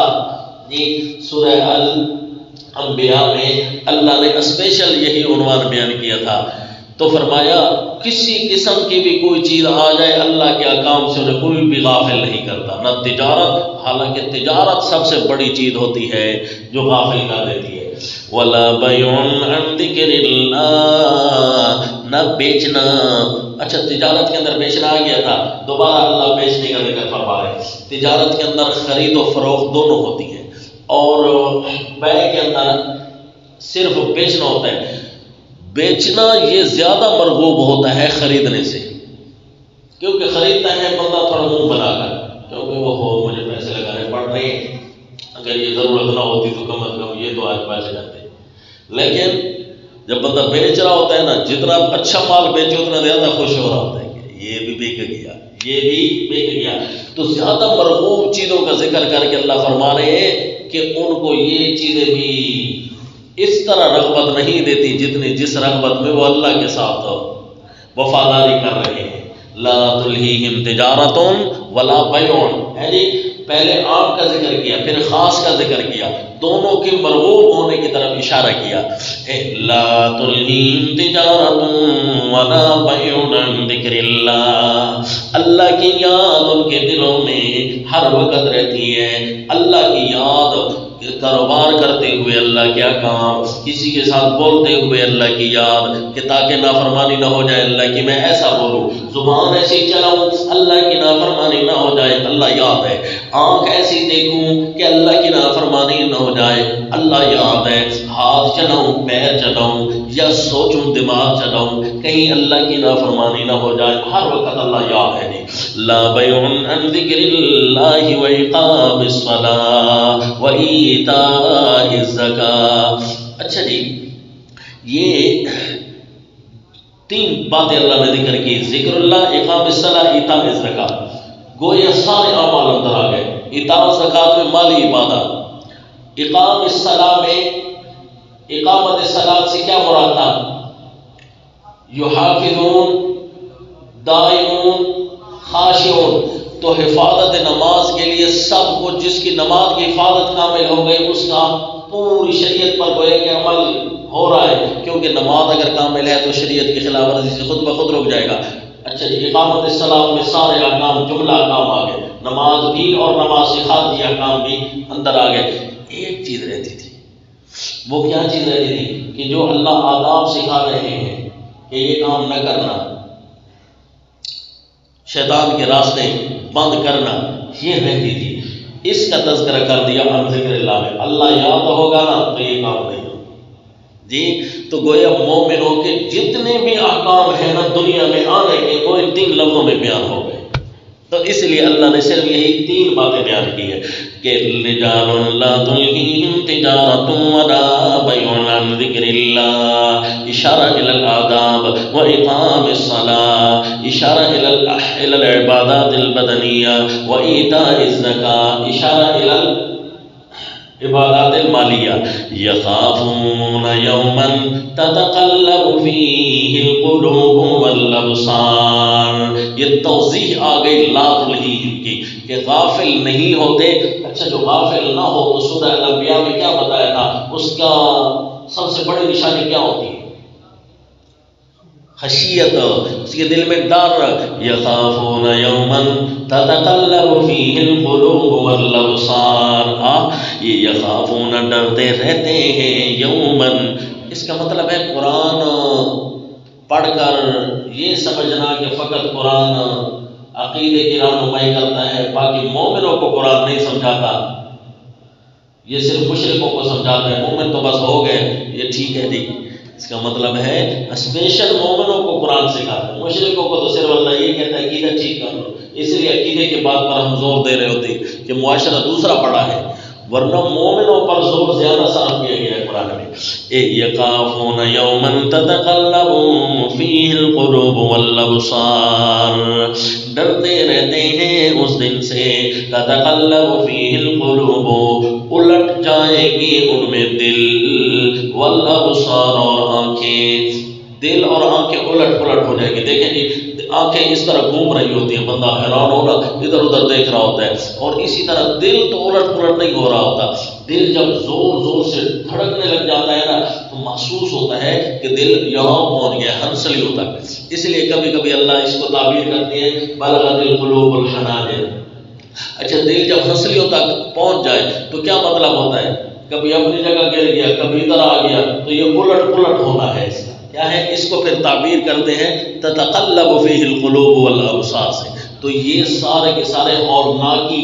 جی سورہ الانبیاء میں اللہ نے اسپیشل یہی عنوان بیان کیا تھا، تو فرمایا کسی قسم کی بھی کوئی چیز آ جائے اللہ کے احکام سے انہیں کوئی بھی غافل نہیں کرتا، نہ تجارت، حالانکہ تجارت سب سے بڑی چیز ہوتی ہے جو غافل کر دیتی ہے، ولا بیع عن ذکر اللہ، نہ بیچنا۔ اچھا تجارت کے اندر بیچنا آ گیا تھا، دوبارہ اللہ بیچنے کا ذکر فرما رہے ہیں۔ تجارت کے اندر خرید و فروخت دونوں ہوتی ہے، اور بیع کے اندر صرف بیچنا ہوتا ہے۔ بیچنا یہ زیادہ مرغوب ہوتا ہے خریدنے سے، کیونکہ خریدتا ہے بندہ تھوڑا منہ بنا کر، کیونکہ وہ ہو مجھے پیسے لگانے پڑ رہے ہیں، اگر یہ ضرورت نہ ہوتی تو کم از کم یہ تو آج پیسے جاتے۔ لیکن جب بندہ بیچ رہا ہوتا ہے نا، جتنا اچھا مال بیچے اتنا زیادہ خوش ہو رہا ہوتا ہے کہ یہ بھی بک گیا، یہ بھی بک گیا۔ تو زیادہ مرغوب چیزوں کا ذکر کر کے اللہ فرما رہے ہیں کہ ان کو یہ چیزیں بھی اس طرح رغبت نہیں دیتی جتنی جس رغبت میں وہ اللہ کے ساتھ وفاداری کر رہے ہیں۔ لا تلہیہم تجارۃ ولا بیع، یعنی پہلے عام کا ذکر کیا پھر خاص کا ذکر کیا، دونوں کے مرغوب ہونے کی طرف اشارہ کیا۔ لا تلہیہم تجارۃ ولا بیع عن ذکر اللہ، اللہ کی یاد ان کے دلوں میں ہر وقت رہتی ہے، اللہ کی یاد، کاروبار کرتے ہوئے اللہ کے احکام، کسی کے ساتھ بولتے ہوئے اللہ کی یاد، کہ تاکہ نافرمانی نہ ہو جائے اللہ کی، میں ایسا بولوں، زبان ایسی چلاؤں اللہ کی نافرمانی نہ ہو جائے اللہ یاد ہے، آنکھ ایسی دیکھوں کہ اللہ کی نافرمانی نہ ہو جائے اللہ یاد ہے، ہاتھ چلاؤں پیر چلاؤں یا سوچوں دماغ چلاؤں کہیں اللہ کی نافرمانی نہ ہو جائے، ہر وقت اللہ یاد ہے۔ لا بیع عن ذکر اللہ واقام الصلاۃ وایتاء الزکاۃ۔ اچھا جی، یہ تین باتیں اللہ نے ذکر کی، ذکر اللہ، اقام الصلاۃ، ایتاء الزکاۃ، گویا سارے اعمال اندر آ گئے۔ ایتاء الزکاۃ میں مالی عبادت، اقام الصلاۃ میں اقامت الصلاۃ سے کیا مراد تھا؟ یحافظون، دائمون، خاشعون، تو حفاظت نماز کے لیے سب کو، جس کی نماز کی حفاظت کامل ہو گئی اس کا پوری شریعت پر گویا کہ عمل ہو رہا ہے، کیونکہ نماز اگر کامل ہے تو شریعت کی خلاف ورزی سے خود بخود رک جائے گا۔ اچھا جی، اقامت الصلاۃ میں سارے احکام، جملہ احکام آ گئے، نماز بھی اور نماز سے خارجی احکام بھی اندر آ گئے۔ ایک چیز رہتی تھی، وہ کیا چیز رہتی تھی کہ جو اللہ آداب سکھا رہے ہیں کہ یہ کام نہ کرنا، شیطان کے راستے بند کرنا، یہ رہتی تھی۔ اس کا تذکرہ کر دیا عن ذکر اللہ میں، اللہ یاد ہوگا نا تو یہ کام نہیں ہوگا جی۔ تو گویا مومنوں کے جتنے بھی احکام ہیں نا دنیا میں آنے کے، وہ ان 3 لفظوں میں بیان ہو گئے۔ تو اس لیے اللہ نے صرف یہی 3 باتیں بیان کی ہے کہ رجال لا تلہیہم تجارۃ ولا بیع عن ذکر اللہ، اشارہ الی الآداب واقام الصلاۃ، اشارہ الی العبادات البدنیہ وایتاء الزکاۃ، اشارہ الی عبادات المالیہ۔ یخافون یوما تتقلب فیہ القلوب والابصار، یہ توضیح آ گئی لا تلہیہم کی کہ غافل نہیں ہوتے۔ اچھا جو غافل نہ ہو تو سورہ الانبیاء میں کیا بتایا تھا، اس کا سب سے بڑی نشانی کیا ہوتی ہے؟ خشیت، اس کے دل میں ڈر۔ یخافون یوما تتقلب فیہ القلوب والابصار، یہ یخافون ڈرتے رہتے ہیں، یومن اس کا مطلب ہے قرآن پڑھ کر یہ سمجھنا کہ فقط قرآن عقیدے کی رہنمائی کرتا ہے، باقی مومنوں کو قرآن نہیں سمجھاتا، یہ صرف مشرکوں کو سمجھاتا ہے، مومن تو بس ہو گئے، یہ ٹھیک ہے جی۔ اس کا مطلب ہے اسپیشل مومنوں کو قرآن سکھاتا ہے، مشرکوں کو تو صرف اللہ یہ کہتا ہے عقیدہ ٹھیک کر لو۔ اس لیے عقیدے کی بات پر ہم زور دے رہے ہوتے کہ معاشرہ دوسرا پڑا ہے، ورنہ مومنوں پر زور زیادہ صرف کیا گیا ہے قرآن میں۔ یخافون یوما تتقلب فیہ القلوب والابصار، ڈرتے رہتے ہیں اس دن سے، تتقلب فیہ القلوب الٹ جائے گی ان میں دل، والابصار اور آنکھیں، دل اور آنکھیں الٹ پلٹ ہو جائے گی۔ دیکھیں جی آنکھیں اس طرح گھوم رہی ہوتی ہیں، بندہ حیران ہوگا ادھر ادھر دیکھ رہا ہوتا ہے، اور اسی طرح دل تو الٹ پلٹ نہیں ہو رہا ہوتا۔ دل جب زور زور سے دھڑکنے لگ جاتا ہے نا تو محسوس ہوتا ہے کہ دل یہاں پہنچ گیا، ہنسلی ہوتا ہے۔ اس لیے کبھی کبھی اللہ اس کو تعبیر کرتے ہیں بلغت القلوب الحناجر۔ اچھا دل جب ہنسلیوں تک پہنچ جائے تو کیا مطلب ہوتا ہے، کبھی اپنی جگہ گر گیا کبھی ادھر آ گیا، تو یہ الٹ پلٹ ہونا ہے۔ اس کا کیا ہے، اس کو پھر تعبیر کرتے ہیں تتقلب فیہ القلوب والابصار سے۔ تو یہ سارے کے سارے ہولناکی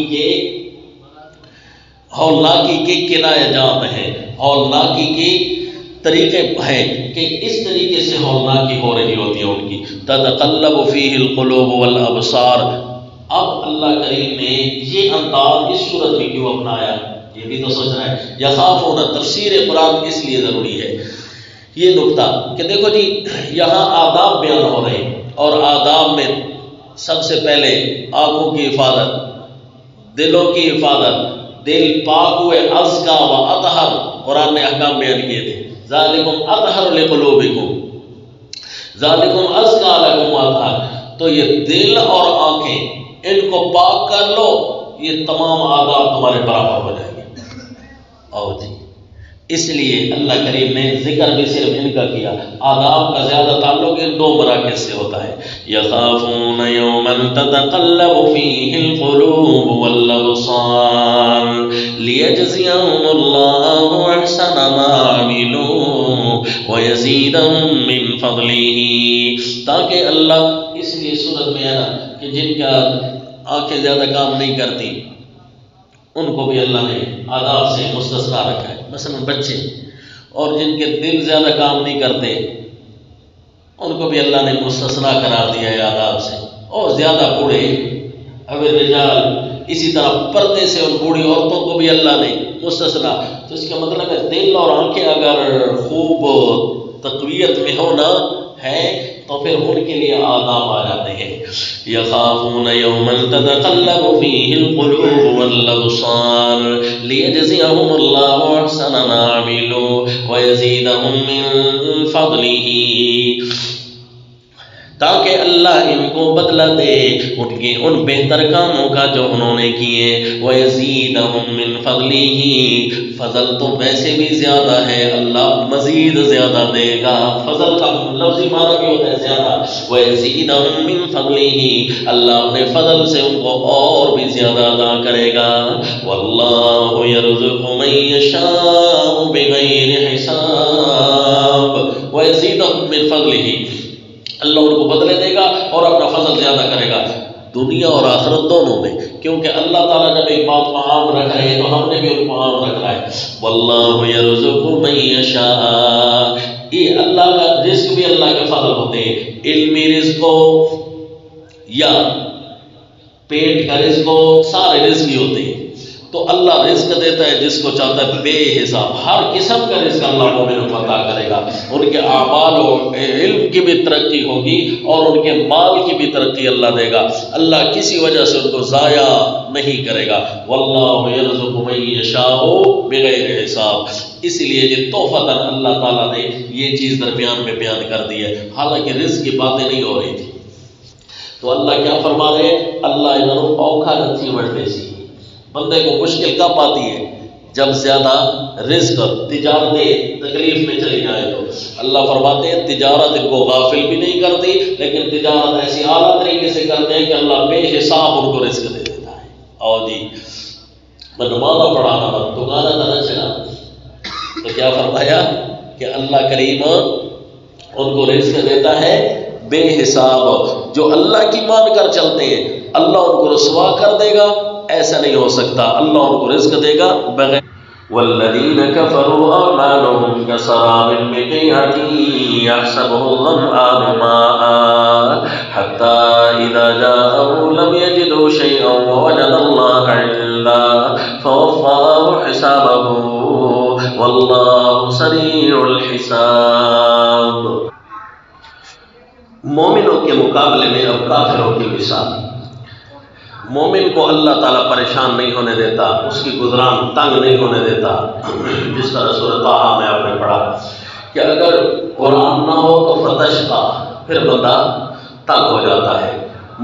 کے کنایہ جات ہیں، ہولناکی کے طریقے ہیں کہ اس طریقے سے ہولناکی ہو رہی ہوتی ہے ان کی۔ تتقلب فیہ القلوب والابصار۔ اب اللہ کریم نے یہ انداز اس صورت میں کیوں اپنایا، یہ بھی تو سوچ رہا ہے۔ یخافون، تفسیر قرآن اس لیے ضروری ہے یہ نقطہ کہ دیکھو جی یہاں آداب بیان ہو رہے ہیں، اور آداب میں سب سے پہلے آنکھوں کی حفاظت، دلوں کی حفاظت، دل پاک ہوئے ازکا و اطہر، قرآن نے احکام بیان کیے تھے، ذالکم اطہر لقلوبکم، ذالکم ازکا لکم اطہر۔ تو یہ دل اور آنکھیں ان کو پاک کر لو، یہ تمام آداب تمہارے برابر ہو جائیں گے۔ اور جی اس لیے اللہ کریم نے ذکر بھی صرف ان کا کیا، آداب کا زیادہ تعلق ان 2 مراکز سے ہوتا ہے۔ یخافون یوما تتقلب فیہ القلوب والابصار لیجزیہم اللہ احسن ما عملوا ویزیدہم من فضلہ، تاکہ اللہ، اس لیے صورت میں ہے نا کہ جن کا آنکھیں زیادہ کام نہیں کرتی ان کو بھی اللہ نے آداب سے مستثنا رکھا ہے، مثلا بچے، اور جن کے دل زیادہ کام نہیں کرتے ان کو بھی اللہ نے مستثنا قرار دیا ہے آداب سے، اور زیادہ بوڑھے اب رجال، اسی طرح پردے سے ان بوڑھی عورتوں کو بھی اللہ نے مستثنا۔ تو اس کا مطلب ہے دل اور آنکھیں اگر خوب تقویت میں ہونا ہے تو پھر ان کے لیے آداب آ جاتے ہیں۔ یخافون یوما تتقلب فیہ القلوب والابصار لیجزیہم اللہ احسن ما عملوا ویزیدہم من فضلہ، تاکہ اللہ ان کو بدلہ دے ان کے ان بہتر کاموں کا جو انہوں نے کیے. وَيَزِيدَهُم مِّن فَضْلِهِ فضل تو ویسے بھی زیادہ ہے، اللہ مزید زیادہ دے گا. فضل کا لفظی معنی بھی ہوتا ہے زیادہ. وَيَزِيدَهُم مِّن فَضْلِهِ اللہ اپنے فضل سے ان کو اور بھی زیادہ عطا کرے گا. وَاللَّهُ يَرْزُقُ مَن يَشَاءُ بِغَيْرِ حِسَابٍ. وَيَزِيدَهُم مِّن فَضْلِهِ اللہ ان کو بدلے دے گا اور اپنا فضل زیادہ کرے گا دنیا اور آخرت دونوں میں، کیونکہ اللہ تعالیٰ جب ایک بات کو عام رکھ رہے ہیں تو ہم نے بھی ان کو عام رکھنا ہے. واللہ یرزق من یشاء، یہ اللہ کا رزق بھی اللہ کے فضل ہوتے ہیں. علمی رزق ہو یا پیٹ کا رزق ہو، سارے رزق ہی ہوتے ہیں. تو اللہ رزق دیتا ہے جس کو چاہتا ہے بے حساب. ہر قسم کا رزق اللہ مومنوں کو عطا کرے گا. ان کے اعمال و علم کی بھی ترقی ہوگی اور ان کے مال کی بھی ترقی اللہ دے گا. اللہ کسی وجہ سے ان کو ضائع نہیں کرے گا. واللہ یرزق من یشاء بغیر حساب. اس لیے یہ تحفۃً اللہ تعالیٰ نے یہ چیز درمیان میں بیان کر دی ہے، حالانکہ رزق کی باتیں نہیں ہو رہی تھی. تو اللہ کیا فرما رہے ہیں؟ اللہ انہوں اوکھا نتھی بڑھتے سی. بندے کو مشکل کب آتی ہے؟ جب زیادہ رزق تجارتیں تکلیف میں چلی جائے تو. اللہ فرماتے ہیں تجارت ان کو غافل بھی نہیں کرتی، لیکن تجارت ایسی اعلیٰ طریقے سے کرتے ہیں کہ اللہ بے حساب ان کو رزق دے دیتا ہے. اور جی میں نمازہ پڑھانا بند دکانہ نہ چلا، تو کیا فرمایا کہ اللہ کریم ان کو رزق دیتا ہے بے حساب. جو اللہ کی مان کر چلتے ہیں اللہ ان کو رسوا کر دے گا، ایسا نہیں ہو سکتا. اللہ ان کو رزق دے گا بغیر. والذین کفروا اعمالهم کسراب بقیعة یحسبه الظمآن ماء حتی اذا جاءه لم یجدوا شیئا ووجد اللہ عنده فوفاه حسابه واللہ سریع الحساب. مومنوں کے مقابلے میں اب کافروں کی مثال. مومن کو اللہ تعالیٰ پریشان نہیں ہونے دیتا، اس کی گزران تنگ نہیں ہونے دیتا. جس طرح سورۃ طٰہٰ میں آپ نے پڑھا کہ اگر قرآن نہ ہو تو فتشقیٰ، پھر بندہ تنگ ہو جاتا ہے،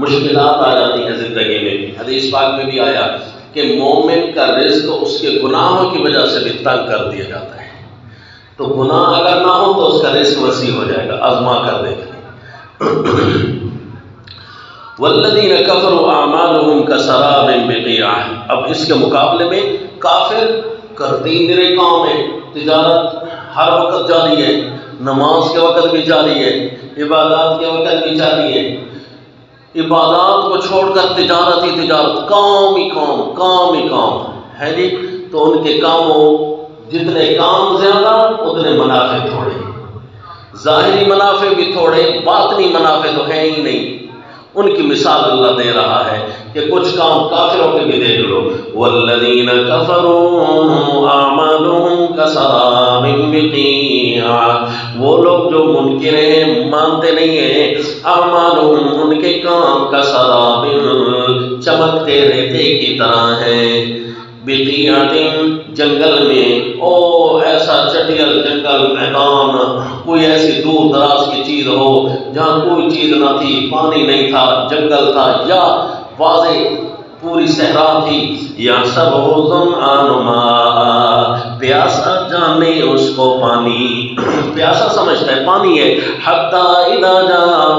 مشکلات آ جاتی ہیں زندگی میں. حدیث پاک میں بھی آیا کہ مومن کا رزق اس کے گناہوں کی وجہ سے بھی تنگ کر دیا جاتا ہے. تو گناہ اگر نہ ہو تو اس کا رزق وسیع ہو جائے گا. آزما کر دیکھیں. والذین کفروا اعمالهم کسراب بقیعة. اب اس کے مقابلے میں کافر کرتے میرے کام ہے، تجارت ہر وقت جاری ہے، نماز کے وقت بھی جاری ہے، عبادات کے وقت بھی جاری ہے. عبادات کو چھوڑ کر تجارت ہی تجارت، کام ہی کام، کام ہی کام ہے جی. تو ان کے کاموں جتنے کام زیادہ اتنے منافع تھوڑے. ظاہری منافع بھی تھوڑے، باطنی منافع تو ہے ہی نہیں. ان کی مثال اللہ دے رہا ہے کہ کچھ کام کافروں کے بھی دیکھ لو. والذین کفروا اعمالهم کسراب بقیعة. وہ لوگ جو منکر ہیں، مانتے نہیں ہیں، اعمالهم ان کے کام کسراب چمکتے ریتے کی طرح ہیں. بقیعة جنگل میں، او ایسا چٹیل جنگل میدان، کوئی ایسی دور دراز کی چیز ہو جہاں کوئی چیز نہ تھی، پانی نہیں تھا، جنگل تھا، یا واضح پوری صحرا تھی. یحسبہ الظمآن ماء، پیاسا جانے اس کو پانی، پیاسا سمجھتا ہے پانی ہے. حتی اذا جاءہ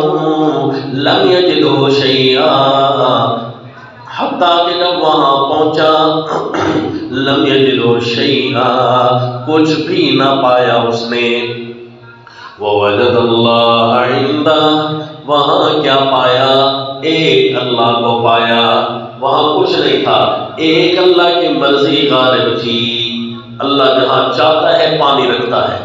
لم یجدہ شیئا، حتیٰ کہ جب وہاں پہنچا لم یجدہ شیئا، کچھ بھی نہ پایا اس نے. ووجد اللہ عندہ، وہاں کیا پایا؟ ایک اللہ کو پایا. وہاں کچھ نہیں تھا، ایک اللہ کی مرضی غالب تھی. اللہ جہاں چاہتا ہے پانی رکھتا ہے،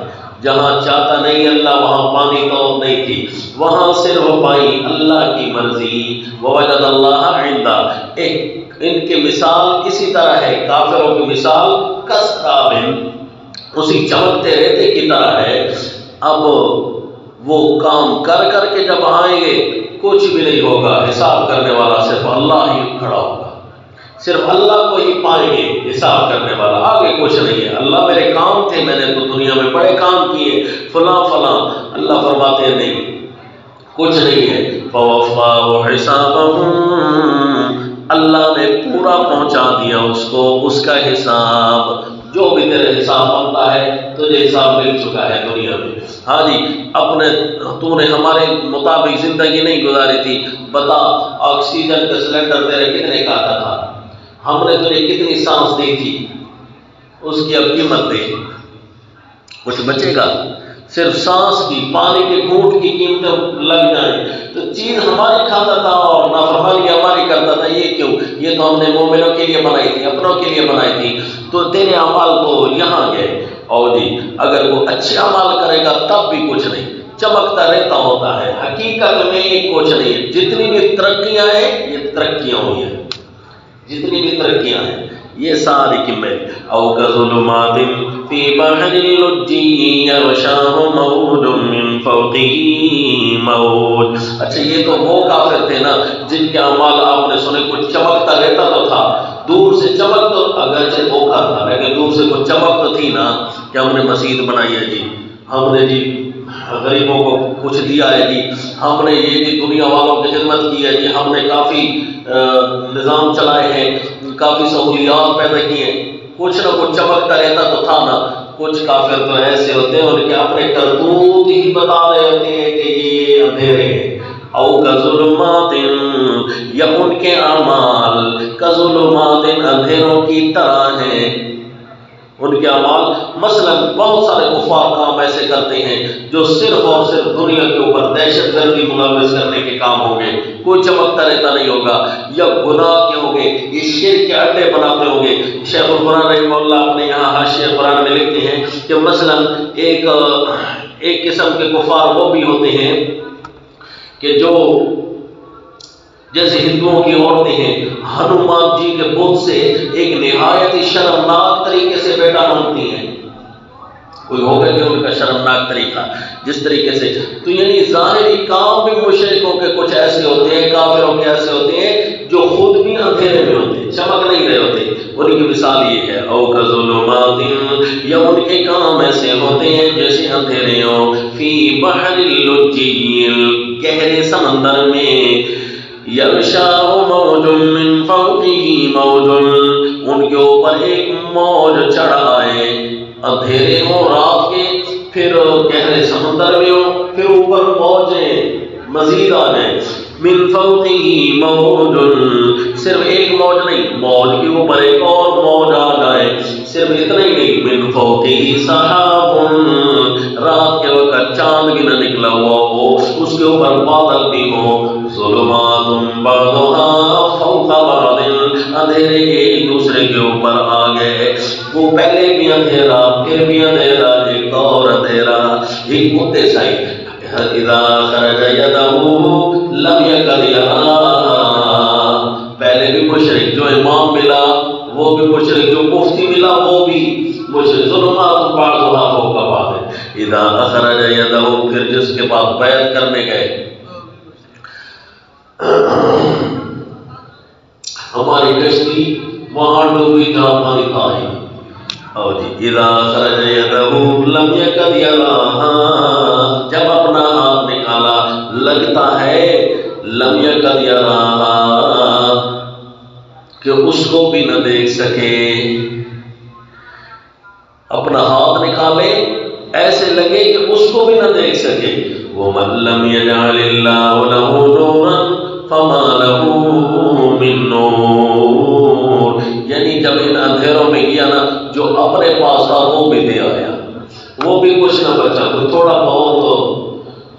جہاں چاہتا نہیں اللہ وہاں پانی تو نہیں تھی. وہاں صرف پائی اللہ کی مرضی. ووجد اللہ عندہ. ان کی مثال اسی طرح ہے، کافروں کی مثال کسراب، اسی چمکتے ریتے کی طرح ہے. اب وہ کام کر کر کے جب آئیں گے کچھ بھی نہیں ہوگا، حساب کرنے والا صرف اللہ ہی کھڑا ہوگا. صرف اللہ کو ہی پائیں گے حساب کرنے والا، آگے کچھ نہیں ہے. اللہ میرے کام تھے، میں نے تو دنیا میں بڑے کام کیے، فلاں فلاں. اللہ فرماتے ہیں نہیں، کچھ نہیں ہے. فوفاہ حسابہم، اللہ نے پورا پہنچا دیا اس کو اس کا حساب. جو بھی تیرے حساب بنتا ہے تجھے حساب مل چکا ہے دنیا میں. ہاں جی، اپنے تو نے ہمارے مطابق زندگی نہیں گزاری تھی. بتا آکسیجن کا سلنڈر تیرے کتنے کا آتا تھا؟ ہم نے تجھے کتنی سانس دی تھی؟ اس کی اب قیمت دے. کچھ بچے گا؟ صرف سانس کی، پانی کے گھونٹ کی قیمتیں لگ جائیں. تو چیز ہماری کھاتا تھا اور نافرمانی ہماری کرتا تھا. یہ کیوں؟ یہ تو ہم نے مومنوں کے لیے بنائی تھی، اپنوں کے لیے بنائی تھی. تو تیرے اعمال تو یہاں گئے. اور جی اگر وہ اچھے اعمال کرے گا تب بھی کچھ نہیں، چمکتا رہتا ہوتا ہے. حقیقت میں کچھ نہیں. جتنی بھی ترقیاں ہیں یہ ترقیاں ہوئی ہیں، جتنی بھی ترقیاں ہیں یہ ساری قیمت. او کظلمات فی بحر اللجی یغشاہ موج من فوقہ موج. اچھا یہ تو وہ کافر تھے نا جن کے اعمال آپ نے سنے. کچھ چمکتا رہتا تو تھا، دور سے چمک تو اگرچہ دھوکا تھا لیکن دور سے کچھ چمک تو تھی نا کہ ہم نے مسجد بنائی ہے جی، ہم نے جی غریبوں کو کچھ دیا ہے جی، ہم نے یہ جی دنیا والوں کی خدمت کی ہے جی، ہم نے کافی نظام چلائے ہیں، کافی سہولیات پیدا کی ہیں. کچھ نہ کچھ چمکتا رہتا تو تھا نا. کچھ کافر تو ایسے ہوتے ہیں ان کے اپنے کرتوت ہی بتا رہے ہوتے ہیں کہ یہ اندھیرے ہیں. او کظلمات، یا ان کے اعمال کظلمات اندھیروں کی طرح ہیں. ان کے اعمال مثلا بہت سارے کفار کام ایسے کرتے ہیں جو صرف اور صرف دنیا کے اوپر دہشت گردی ملوث کرنے کے کام ہوں گے. کوئی چمکتا رہتا نہیں ہوگا. یا گناہ کے ہوں گے، یہ شرک کے اڈے بناتے ہوں گے. شیخ القرآن رحمہ اللہ اپنے یہاں حاشیہ قرآن میں لکھتے ہیں کہ مثلا ایک قسم کے کفار وہ بھی ہوتے ہیں کہ جو جیسے ہندوؤں کی عورتیں ہیں ہنومان جی کے بت سے ایک نہایت ہی شرمناک طریقے سے بیٹا مانگتی ہیں. کوئی ہوگا کہ ان کا شرمناک طریقہ جس طریقے سے. تو یعنی ظاہری کام بھی مشرکوں کے کچھ ایسے ہوتے ہیں، کافروں کے ایسے ہوتے ہیں جو خود بھی اندھیرے میں ہوتے ہیں، چمک نہیں رہے ہوتے. ان کی مثال یہ ہے او کظلمات، یا ان کے کام ایسے ہوتے ہیں جیسے اندھیرے ہوں. فی بحر اللجی، گہرے سمندر میں. یغشاہ موج من فوقہ موج، ان کے اوپر ایک موج چڑھا ہے. اندھیرے ہوں رات کے، پھر گہرے سمندر میں ہوں، پھر اوپر موجیں مزید آ جائیں. من فوقہ موج، صرف ایک موج نہیں، موج کے اوپر ایک اور موج آ جائے. صرف اتنا ہی نہیں، من فوقہ سحاب، رات کے وقت چاند بھی نہ نکلا ہوا ہو، اس کے اوپر بادل بھی ہو. ظلمات بعضها فوق بعض، اندھیرے ایک دوسرے کے اوپر آ گئے. وہ پہلے بھی اندھیرا، پھر بھی اندھیرا، ایک اور اندھیرا. ایک مدے سائی اذا خرج یدہ لم یکد یراہا، پہلے بھی مشرک، جو امام ملا وہ بھی مشرک، جو مفتی ملا وہ بھی مشرک. ظلمات بعضها فوق بعض. اذا اخرج یدہ، پھر جس کے بعد بیعت کرنے گئے. ہماری کشتی وہاں ڈوبی جہاں پانی تھا ہی. اور جی اذا خرج یدہ لم یکد یراہا، جب اپنا ہاتھ نکالا لگتا ہے لم یکد یراہا کہ اس کو بھی نہ دیکھ سکے. اپنا ہاتھ نکالے ایسے لگے کہ اس کو بھی نہ دیکھ سکے. وَمَن لَّمْ يَجْعَلِ اللَّهُ لَهُ نُورًا فَمَا لَهُ مِن نُّورٍ. یعنی جب ان اندھیروں میں گیا نا، جو اپنے پاس تھا وہ بھی دے آیا، وہ بھی کچھ نہ بچا. کوئی تھوڑا بہت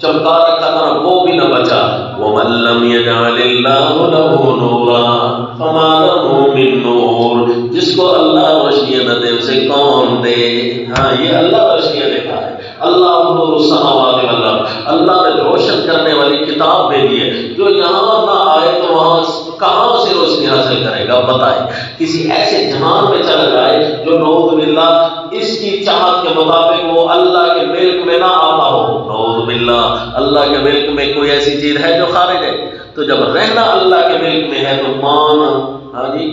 چمکا رکھا تھا وہ بھی نہ بچا. وَمَن لَّمْ يَجْعَلِ اللَّهُ لَهُ نُورًا فَمَا لَهُ مِن نُّورٍ. جس کو اللہ روشنیاں نہ دے اسے کون دے؟ ہاں یہ اللہ روشنیاں دیتا ہے. اللہ نور السماوات والارض، اللہ نے روشن کرنے والی کتاب بھیجی ہے. جو یہاں نہ آئے تو وہاں کہاں سے روشنی حاصل کرے گا؟ بتائیں. کسی ایسے جہان میں چلا جائے جو نعوذ باللہ اس کی چاہت کے مطابق وہ اللہ کے ملک میں نہ آتا ہو. نعوذ باللہ اللہ کے ملک میں کوئی ایسی چیز ہے جو خارج ہے؟ تو جب رہنا اللہ کے ملک میں ہے تو مان. ہاں جی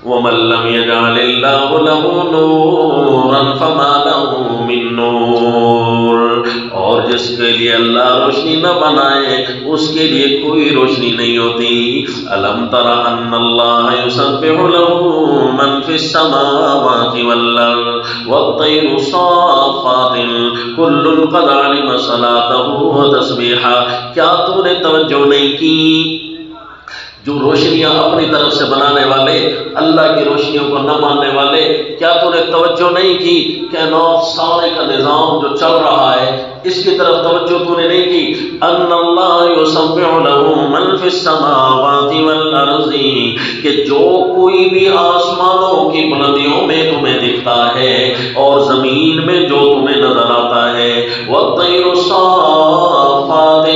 وَمَن لَّمْ يَجْعَلِ اللَّهُ لَهُ نُورًا فَمَا لَهُ مِن نُّورٍ. اور جس کے لیے اللہ روشنی نہ بنائے اس کے لیے کوئی روشنی نہیں ہوتی۔ الم تر ان اللہ یسبح له من فی السماوات والارض والطیر صافات کل قد علم صلاته وتسبیحه۔ کیا تو نے توجہ نہیں کی جو روشنیاں اپنی طرف سے بنانے والے، اللہ کی روشنیوں کو نہ ماننے والے، کیا تو نے توجہ نہیں کی کائنات سارے کا نظام جو چل رہا ہے اس کی طرف توجہ تو نے نہیں کی؟ ان اللہ یسبح له من فی السماوات والارض، کہ جو کوئی بھی آسمانوں کی بلندیوں میں تمہیں دکھتا ہے اور زمین میں جو تمہیں نظر آتا ہے، والطیر صافات،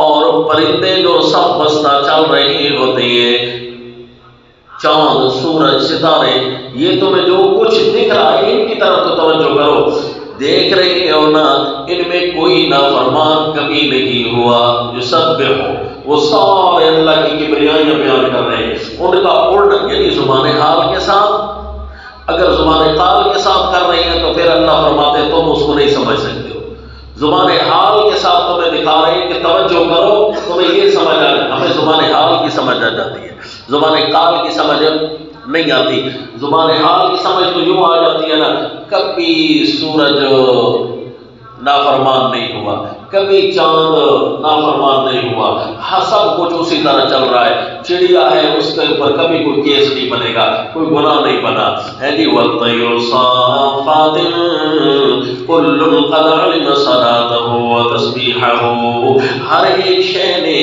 اور پرندے جو سب بستہ چل رہے ہوتے ہیں، چاند سورج ستارے، یہ تمہیں جو کچھ دکھ رہا ہے ان کی طرف تو توجہ کرو۔ دیکھ رہے ہو نا ان میں کوئی نافرمان کبھی نہیں ہوا۔ یسبح ہو، وہ سارے اللہ کی کبریائیاں بیان کر رہے ہیں، ان کا الٹ یعنی زبان حال کے ساتھ۔ اگر زبان قال کے ساتھ کر رہی ہیں تو پھر اللہ فرماتے تم اس کو نہیں سمجھ سکتے ہو۔ زبان حال کے ساتھ تمہیں دکھا رہے ہیں کہ توجہ کرو، تمہیں یہ سمجھ آ جائے۔ ہمیں زبان حال کی سمجھ آ جاتی ہے، زبان قال کی سمجھ نہیں آتی۔ زبان حال کی سمجھ تو یوں آ جاتی ہے نا، کبھی سورج نافرمان نہیں ہوا، کبھی چاند نافرمان نہیں ہوا، سب کچھ اسی طرح چل رہا ہے۔ چڑیا ہے اس کے اوپر کبھی کوئی کیس نہیں بنے گا، کوئی گناہ نہیں بنا ہے جی۔ والطیر صافات کل قد علم صلاته وتسبیحه، ہر ایک شے نے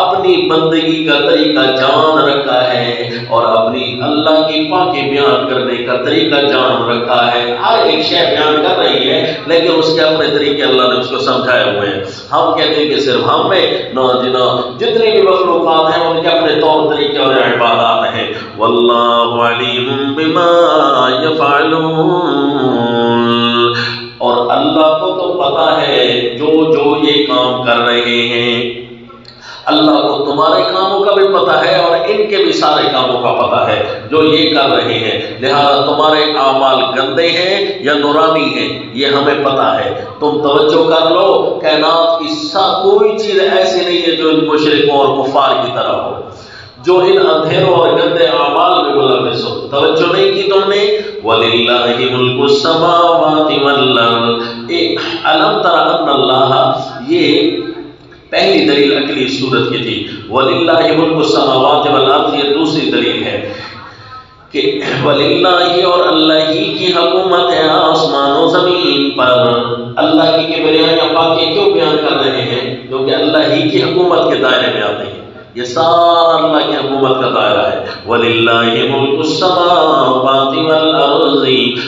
اپنی بندگی کا طریقہ جان رکھا ہے اور اپنی اللہ کی پاکی بیان کرنے کا طریقہ جان رکھا ہے۔ ہر ایک شے بیان کر رہی ہے لیکن اس کے اپنے طریقے اللہ نے اس کو سمجھائے ہوئے ہیں۔ ہم کہتے ہیں کہ صرف ہم میں نہ جنا جتنی بھی مخلوقات ہیں ان کے اپنے طور طریقے اور عبادات ہیں۔ واللہ علیم بما یفعلون، اور اللہ کو تو پتا ہے جو جو یہ کام کر رہے ہیں۔ اللہ کو تمہارے کاموں کا بھی پتہ ہے اور ان کے بھی سارے کاموں کا پتہ ہے جو یہ کر رہے ہیں، لہذا تمہارے اعمال گندے ہیں یا نورانی ہیں یہ ہمیں پتہ ہے۔ تم توجہ کر لو، کائنات کی کوئی چیز ایسی نہیں ہے جو ان مشرکوں اور کفار کی طرح ہو، جو ان اندھیروں اور گندے اعمال میں ملوث ہو۔ توجہ نہیں کی تم نے؟ وَلِلَّهِ مُلْكُ السَّمَاوَاتِ وَالْأَرْضِ، أَلَمْ تَرَ أَنَّ اللَّهَ، یہ پہلی دلیل اگلی سورت کی تھی۔ وَلِلَّهِ مُلْكُ السَّمَاوَاتِ وَالْأَرْضِ، یہ دوسری دلیل ہے کہ وَلِلَّهِ، اور اللہ ہی کی حکومت ہے آسمان و زمین پر۔ اللہ کی کبریائیاں پاکی کیوں بیان کر رہے ہیں؟ کیونکہ اللہ ہی کی حکومت کے دائرے میں آتے ہیں، یہ سارا اللہ کی حکومت کا دائرہ ہے۔ وَلِلَّهِ مُلْكُ السَّمَاوَاتِ وَالْأَرْضِ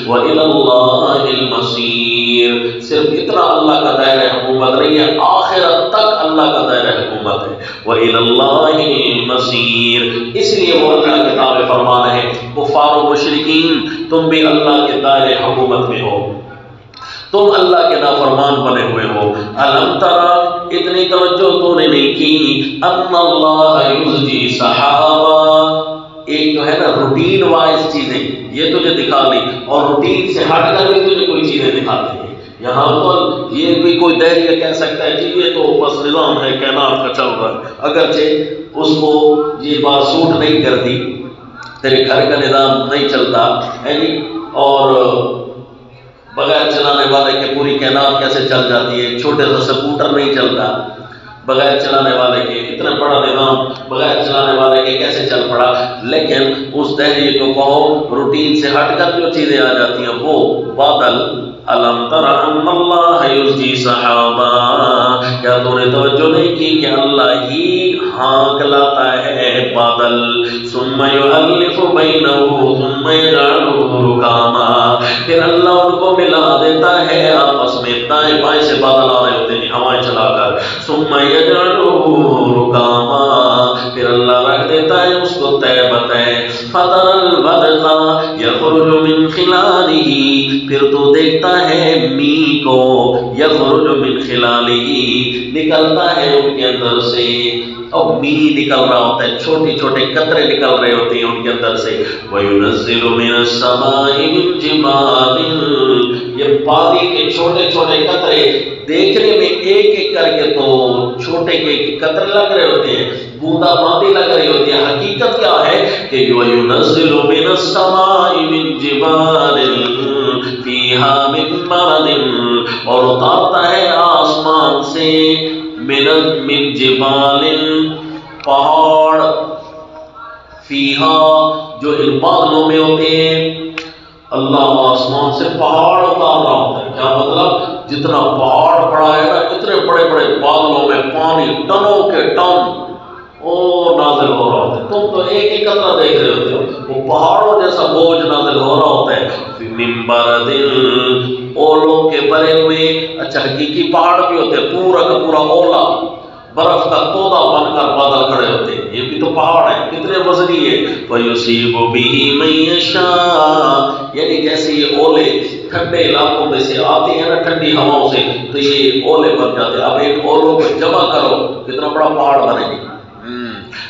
وَإِلَى اللَّهِ الْمَصِيرُ، صرف اتنا اللہ کا دائرہ حکومت نہیں ہے، آخرت تک اللہ کا دائرہ حکومت ہے۔ وَإِلَى اللَّهِ الْمَصِيرُ، اس لیے وہ اللہ کتاب فرمان ہے کفار و مشرکین تم بھی اللہ کے دائرے حکومت میں ہو، تم اللہ کے نافرمان بنے ہوئے ہو۔ الم ترا، اتنی توجہ تو نے نہیں کی، ان اللہ یزجی سحابا، ایک جو ہے نا روٹین وائز چیزیں یہ تجھے دکھا لی اور روٹین سے ہٹ کر بھی تجھے کوئی چیزیں دکھاتی ہیں۔ یہاں پر یہ بھی کوئی دہریہ کہہ سکتا ہے کہ یہ تو بس نظام ہے کائنات کا چل رہا ہے، اگرچہ اس کو یہ بات سوٹ نہیں کرتی، تیرے گھر کا نظام نہیں چلتا ہے اور بغیر چلانے والے کے پوری کائنات کیسے چل جاتی ہے، چھوٹے سا سکوٹر نہیں چلتا بغیر چلانے والے کے، اتنا بڑا نظام بغیر چلانے والے کے کیسے چل پڑا۔ لیکن اس دہریے کو کہو روٹین سے ہٹ کر جو چیزیں آ جاتی ہیں وہ بادل، الم تر ان اللہ یزجی سحابا، کیا تو نے توجہ نہیں کی کہ اللہ ہی ہانک لاتا ہے بادل، ثم یؤلف بینہ ثم یجعلہ رکاما، پھر اللہ ان کو ملا دیتا ہے آپس میں، دائیں بائیں سے بادل آ رہے ہوتے ہیں ہوائیں چلا کر، ثم یجعلہ رکاما، پھر اللہ رکھ دیتا ہے اس کو طے بتائے، فتر الودق یخرج من خلالہ، پھر تو دیکھتا ہے می کو، یخرج من خلالہ، نکلتا ہے ان کے اندر سے، اور می نکل رہا ہوتا ہے، چھوٹے چھوٹے قطرے نکل رہے ہوتے ہیں ان کے اندر سے، وَيُنَزِّلُ مِنَ السَّمَاءِ مِن جِبَالٍ، یہ پانی کے چھوٹے چھوٹے قطرے دیکھنے میں ایک ایک کر کے تو چھوٹے کے قطرے لگ رہے ہوتے ہیں، بوندا باندی لگ رہی ہوتی ہے، حقیقت کیا ہے کہ وَيُنَزِّلُ مِنَ السَّمَاءِ مِن جِبَالٍ فِيهَا مِن بَرَدٍ، اور اتارتا ہے آسمان سے من جبال پہاڑ، فیہا جو ان بادلوں میں ہوتے ہیں، اللہ آسمان سے پہاڑ اتار رہا ہوتا ہے۔ کیا مطلب؟ جتنا پہاڑ پڑا ہے نا، اتنے بڑے بڑے بادلوں میں پانی ٹنوں کے ٹن اور نازل ہو رہا ہوتا ہے، تم تو ایک ایک قطرہ دیکھ رہے ہوتے ہو، وہ پہاڑوں جیسا بوجھ نازل ہو رہا ہوتا ہے۔ من برد، اولوں کے بھرے ہوئے، اچھا حقیقی پہاڑ بھی ہوتے ہیں، پورا کا پورا اولا برف کا تودا بن کر بادل کھڑے ہوتے ہیں، یہ بھی تو پہاڑ ہے، کتنے وزنی ہے۔ وَيُصِيبُ بِهِ مَن يَشَاءُ، یعنی جیسے یہ اولے ٹھنڈے علاقوں میں سے آتے ہیں نا، ٹھنڈی ہواؤں سے، تو یہ اولے بن جاتے ہیں۔ اب ایک اولوں کو جمع کرو، کتنا بڑا پہاڑ بنے گی۔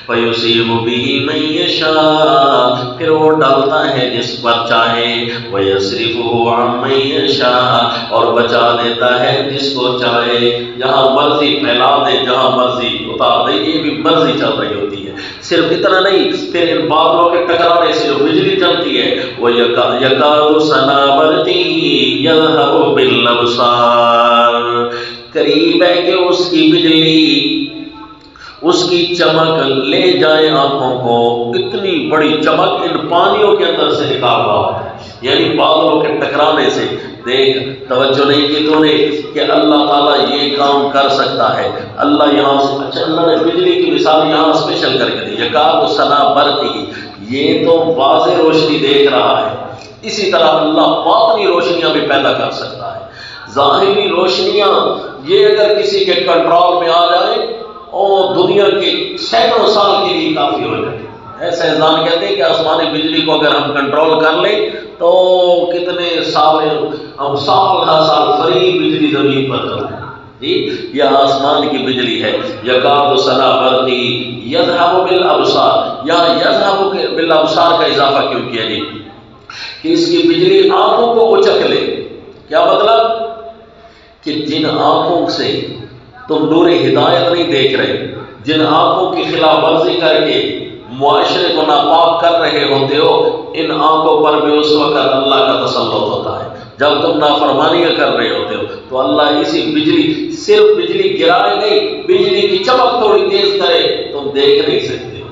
فَيُصِيبُ بِهِ مَن يَشَاءُ، پھر وہ ڈالتا ہے جس پر چاہے، وَيَصْرِفُهُ عَن مَن يَشَاءُ، اور بچا دیتا ہے جس کو چاہے، جہاں مرضی پھیلا دے، جہاں مرضی اتار دے، یہ بھی مرضی چل رہی ہوتی ہے۔ صرف اتنا نہیں، پھر ان بادلوں کے ٹکرانے سے جو بجلی چلتی ہے، وہ يَكَادُ سَنَا بَرْقِهِ يَذْهَبُ بِالْأَبْصَارِ، قریب ہے کہ اس کی بجلی، اس کی چمک لے جائے آنکھوں کو، اتنی بڑی چمک ان پانیوں کے اندر سے نکال رہا ہوتا ہے، یعنی بادلوں کے ٹکرانے سے۔ دیکھ، توجہ نہیں کی تو نے کہ اللہ تعالیٰ یہ کام کر سکتا ہے۔ اللہ یہاں سے، اچھا اللہ نے بجلی کی مثال یہاں اسپیشل کر کے دی، یکاد سنا برقی، یہ تو واضح روشنی دیکھ رہا ہے، اسی طرح اللہ باطنی روشنیاں بھی پیدا کر سکتا ہے۔ ظاہری روشنیاں یہ اگر کسی کے کنٹرول میں آ جائے اور دنیا کے سینکڑوں سال کے لیے کافی ہو جائے۔ ایسے سائنسدان کہتے ہیں کہ آسمانی بجلی کو اگر ہم کنٹرول کر لیں تو کتنے سال، ہم سال ہر سال فری بجلی زمین پر چل رہے ہیں۔ جی، یہ آسمان کی بجلی ہے۔ یکاد سنا برقی یذهب بالابصار، یہاں یذهب بالابصار کا اضافہ کیوں کیا جی؟ کہ اس کی بجلی آنکھوں کو اچک لے۔ کیا مطلب؟ کہ جن آنکھوں سے تم نور ہدایت نہیں دیکھ رہے، جن آنکھوں کی خلاف ورزی کر کے معاشرے کو ناپاک کر رہے ہوتے ہو، ان آنکھوں پر بھی اس وقت اللہ کا تسلط ہوتا ہے جب تم نافرمانیاں کر رہے ہوتے ہو، تو اللہ اسی بجلی، صرف بجلی گرائے نہیں، بجلی کی چمک تھوڑی تیز کرے، تم دیکھ نہیں سکتے ہو،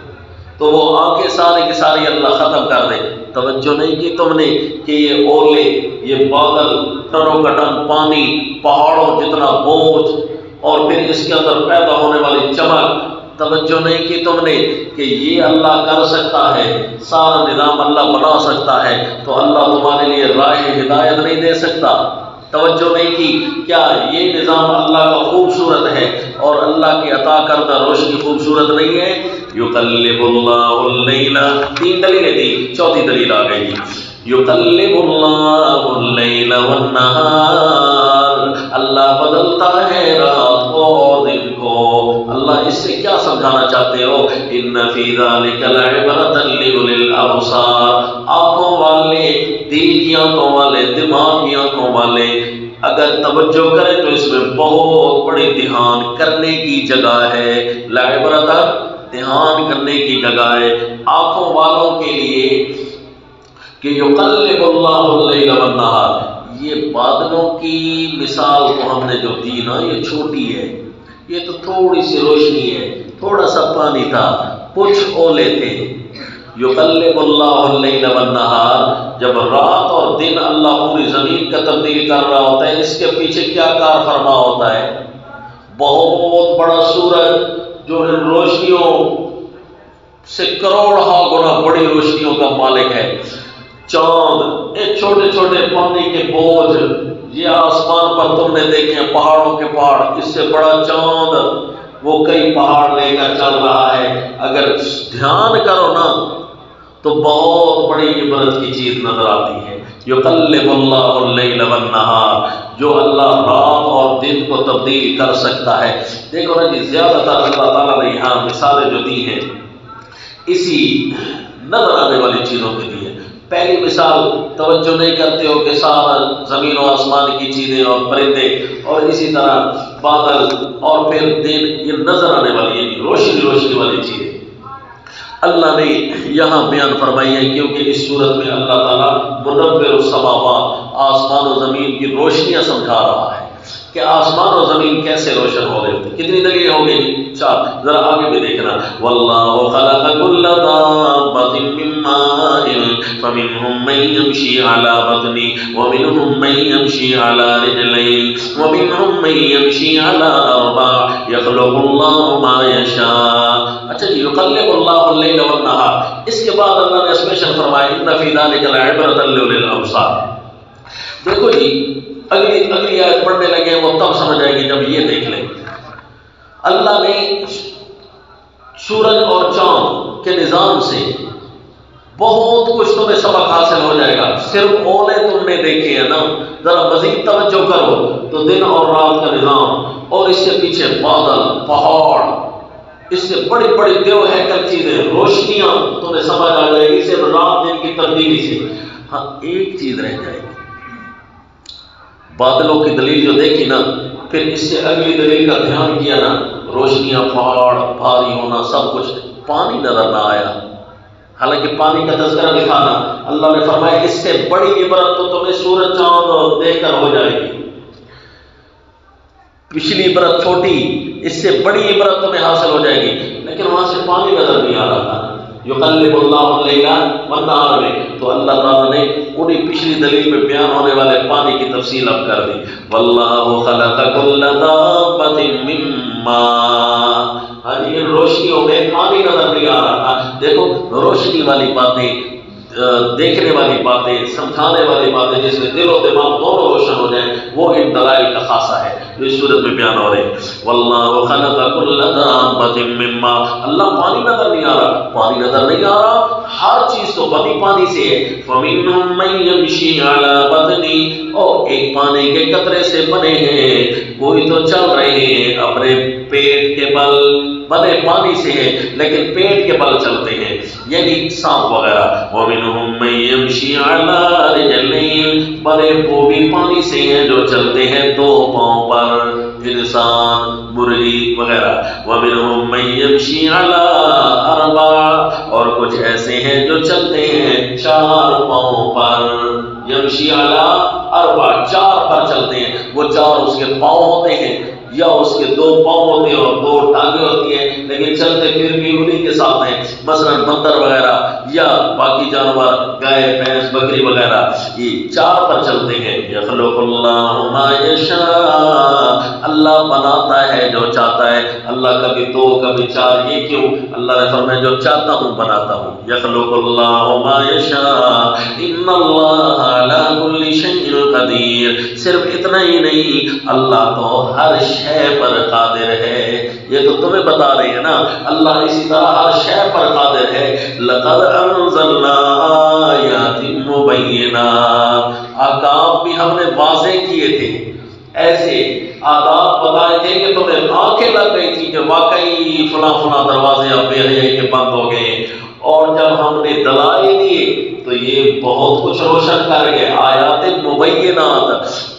تو وہ آنکھیں ساری کی ساری اللہ ختم کر دے۔ توجہ نہیں کی تم نے کہ یہ اولے، یہ بادل، ٹنوں کا ٹن پانی، پہاڑوں جتنا بوجھ، اور پھر اس کے اندر پیدا ہونے والی چمک، توجہ نہیں کی تم نے کہ یہ اللہ کر سکتا ہے، سارا نظام اللہ بنا سکتا ہے، تو اللہ تمہارے لیے راہ ہدایت نہیں دے سکتا؟ توجہ نہیں کی، کیا یہ نظام اللہ کا خوبصورت ہے اور اللہ کی عطا کردہ روشنی خوبصورت نہیں ہے؟ یقلب اللہ اللیل، تین دلیلیں دی، چوتھی دلیل آ گئی، یقلب اللہ اللیل والنہار، اللہ بدلتا ہے رات کو اور دن کو۔ اللہ اس سے کیا سمجھانا چاہتے ہو؟ ان فی ذلک لعبرۃ لأولی الابصار، آنکھوں والے، دل کی آنکھوں والے، دماغ کی آنکھوں والے اگر توجہ کریں تو اس میں بہت بڑی دھیان کرنے کی جگہ ہے۔ لعبرۃ، دھیان کرنے کی جگہ ہے آنکھوں والوں کے لیے، کہ یقلب اللہ اللیل والنہار۔ یہ بادلوں کی مثال تو ہم نے جو دی نا، یہ چھوٹی ہے، یہ تو تھوڑی سی روشنی ہے، تھوڑا سا پانی تھا، کچھ اولے تھے۔ یقلب اللہ اللیل والنہار، جب رات اور دن اللہ پوری زمین کا تبدیل کر رہا ہوتا ہے، اس کے پیچھے کیا کار فرما ہوتا ہے؟ بہت بڑا سورج جو ان روشنیوں سے کروڑہا گنا بڑی روشنیوں کا مالک ہے، چاند، یہ چھوٹے چھوٹے پانی کے بوجھ، یہ آسمان پر تم نے دیکھے پہاڑوں کے پہاڑ، اس سے بڑا چاند وہ کئی پہاڑ لے کر چل رہا ہے۔ اگر دھیان کرو نا تو بہت بڑی عبرت کی چیز نظر آتی ہے۔ یقلب اللہ اللیل والنہار، جو اللہ رات اور دن کو تبدیل کر سکتا ہے۔ دیکھو نا جی، زیادہ تر اللہ تعالیٰ نے یہاں مثالیں جو دی ہیں اسی نظر آنے والی چیزوں کے دی ہے۔ پہلی مثال، توجہ نہیں کرتے ہو کہ سارا زمین و آسمان کی چیزیں اور پرندے، اور اسی طرح بادل اور پھر دن، یہ نظر آنے والی ہے روشنی والی چیز اللہ نے یہاں بیان فرمائی ہے، کیونکہ اس صورت میں اللہ تعالیٰ منور السماوات، آسمان و زمین کی روشنیاں سمجھا رہا ہے کہ آسمان و زمین کیسے روشن ہو گئے. کتنی دلیلیں ہو گئی؟ 4. ذرا آگے بھی دیکھنا. واللہ خلق کل دابۃ من ماء فمنهم من يمشي على بطنه ومنهم من يمشي على رجلين ومنهم من يمشي على أربع يخلق الله ما يشاء. اچھا جی، یقلب اللہ اللیل والنہار. اس کے بعد اللہ نے اسپیشل فرمایا ان فی ذلک لعبرۃ لأولی الابصار. دیکھو جی، اگلی آیت پڑھنے لگے وہ تب سمجھ آئے گی جب یہ دیکھ لیں. اللہ نے سورج اور چاند کے نظام سے بہت کچھ تمہیں سبق حاصل ہو جائے گا. صرف اولے تم نے دیکھے ہیں نا، ذرا مزید توجہ کرو تو دن اور رات کا نظام، اور اس سے پیچھے بادل، پہاڑ، اس سے بڑی بڑی دیو ہیکل چیزیں، روشنیاں تمہیں سمجھ آ جائے گی صرف رات دن کی تبدیلی سے. ہاں ایک چیز رہ جائے گی، بادلوں کی دلیل جو دیکھی نا، پھر اس سے اگلی دلیل کا دھیان کیا نا، روشنیاں، پہاڑ، بھاری ہونا، سب کچھ. پانی نظر نہ آیا، حالانکہ پانی کا تذکرہ بھی تھا نا. اللہ نے فرمایا اس سے بڑی عبرت تو تمہیں سورج چاند دیکھ کر ہو جائے گی. پچھلی عبرت چھوٹی، اس سے بڑی عبرت تمہیں حاصل ہو جائے گی. لیکن وہاں سے پانی نظر نہیں آ رہا تھا. یقلب اللہ اللیل والنہار میں تو اللہ تعالیٰ نے انہیں پچھلی دلیل میں بیان ہونے والے پانی کی تفصیل اب کر دی. واللہ خلق کل دابۃ من ماء. ہاں جی، روشنیوں میں پانی نظر نہیں آ رہا تھا. دیکھو روشنی والی باتیں، دیکھنے والی باتیں، سمجھانے والی باتیں، جس میں دل و دماغ دونوں روشن ہو جائیں، وہ ان دلائل کا خاصہ ہے جو اس صورت میں بیان ہو رہے ہیں. واللہ خلق کل دابۃ من ماء. اللہ پانی نظر نہیں آ رہا، پانی نظر نہیں آ رہا، ہر چیز تو بنی پانی سے ہے. فمنهم من يمشي على بطنه، اور ایک پانی کے قطرے سے بنے ہیں، کوئی تو چل رہے ہیں اپنے پیٹ کے بل، بنے پانی سے ہیں لیکن پیٹ کے بل چلتے ہیں، یعنی سانپ وغیرہ. ومنهم من يمشي على رجلين، بنے وہ بھی پانی سے ہیں جو چلتے ہیں 2 پاؤں پر، انسان، مرغی وغیرہ. ومنهم من يمشي على أربع، اور کچھ ایسے ہیں جو چلتے ہیں 4 پاؤں پر. یمشی علی اربع، 4 پر چلتے ہیں. وہ 4 اس کے پاؤں ہوتے ہیں یا اس کے 2 پاؤں ہوتے ہیں اور 2 ٹانگیں ہوتی ہیں، لیکن چلتے پھر بھی انہی کے ساتھ ہیں. مثلا بندر وغیرہ یا باقی جانور، گائے، بھینس، بکری وغیرہ، یہ 4 پر چلتے ہیں. یخلق اللہ ما یشاء، اللہ بناتا ہے جو چاہتا ہے. اللہ کبھی 2 کبھی 4، یہ کیوں؟ اللہ نے فرمایا جو چاہتا ہوں بناتا ہوں. یخلق اللہ ما یشاء ان اللہ علی کل شیء قدیر. صرف اتنا ہی نہیں، اللہ تو ہر شے پر قادر ہے. یہ تو تمہیں بتا رہے ہیں نا، اللہ اسی طرح ہر شے پر قادر ہے. لقد انزلنا آیات مبینات، احکام بھی ہم نے واضح کیے تھے، ایسے آداب بتائے تھے کہ تمہیں آنکھیں لگ گئی تھی کہ واقعی فلاں فلاں دروازے اب بے حیائی کے بند ہو گئے. اور جب ہم نے دلائل دیے تو یہ بہت کچھ روشن کر گئے. آیات مبینات،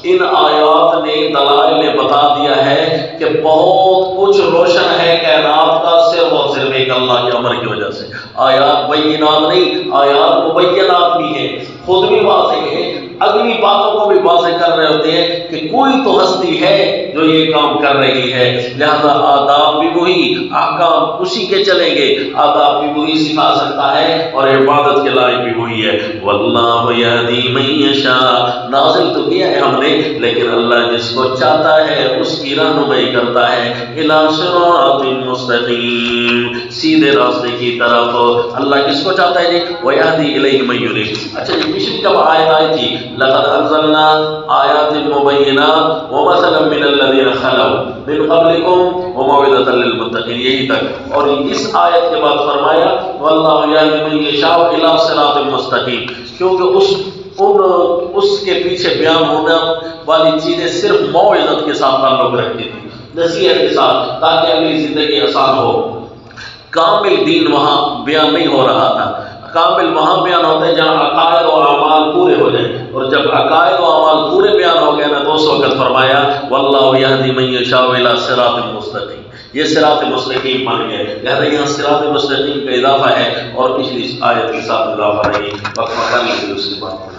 ان آیات نے، دلائل نے بتا دیا ہے کہ بہت کچھ روشن ہے کائنات کا، صرف اور صرف ایک اللہ کے امر کی وجہ سے. آیات بینات نہیں، آیات مبینات بھی ہیں، خود بھی واضح ہیں، اگلی باتوں کو بھی واضح کر رہے ہوتے ہیں کہ کوئی تو ہستی ہے جو یہ کام کر رہی ہے. لہذا آداب بھی وہی، احکام اسی کے چلیں گے، آداب بھی وہی سکھا سکتا ہے اور عبادت کے لائق بھی وہی ہے. واللہ یہدی من یشاء، نازل تو کیا ہے ہم نے، لیکن اللہ جس کو چاہتا ہے اس کی رہنمائی کرتا ہے. الی صراط مستقیم، سیدھے راستے کی طرف. اللہ کس کو چاہتا ہے جی؟ ویہدی الیہ من ینیب. اچھا جی، پچھلی جب آیت آئی تھی لقد انزلنا آیات مبینات ومثلا من الذین خلوا من قبلکم وموعظۃ للمتقین، یہی تک. اور اس آیت کے بعد فرمایا واللہ یہدی من یشاء الی صراط مستقیم، کیونکہ اس کے پیچھے بیان ہونے والی چیزیں صرف موعظت کے ساتھ تعلق رکھتی تھی، نصیحت کے ساتھ، تاکہ اگلی زندگی آسان ہو. کامل دین وہاں بیان نہیں ہو رہا تھا. کامل وہاں بیان ہوتے ہیں جہاں عقائد اور اعمال پورے ہو جائیں، اور جب عقائد و اعمال پورے بیان ہو گئے نا تو اس وقت فرمایا فرمایا واللہ یہدی من یشاء الی صراط مستقیم، یہ صراط مستقیم بن گئے، لہذا یہاں صراط مستقیم کا اضافہ ہے اور پچھلی آیت کے ساتھ اضافہ نہیں، وقفہ کر لیجیے اس کے بعد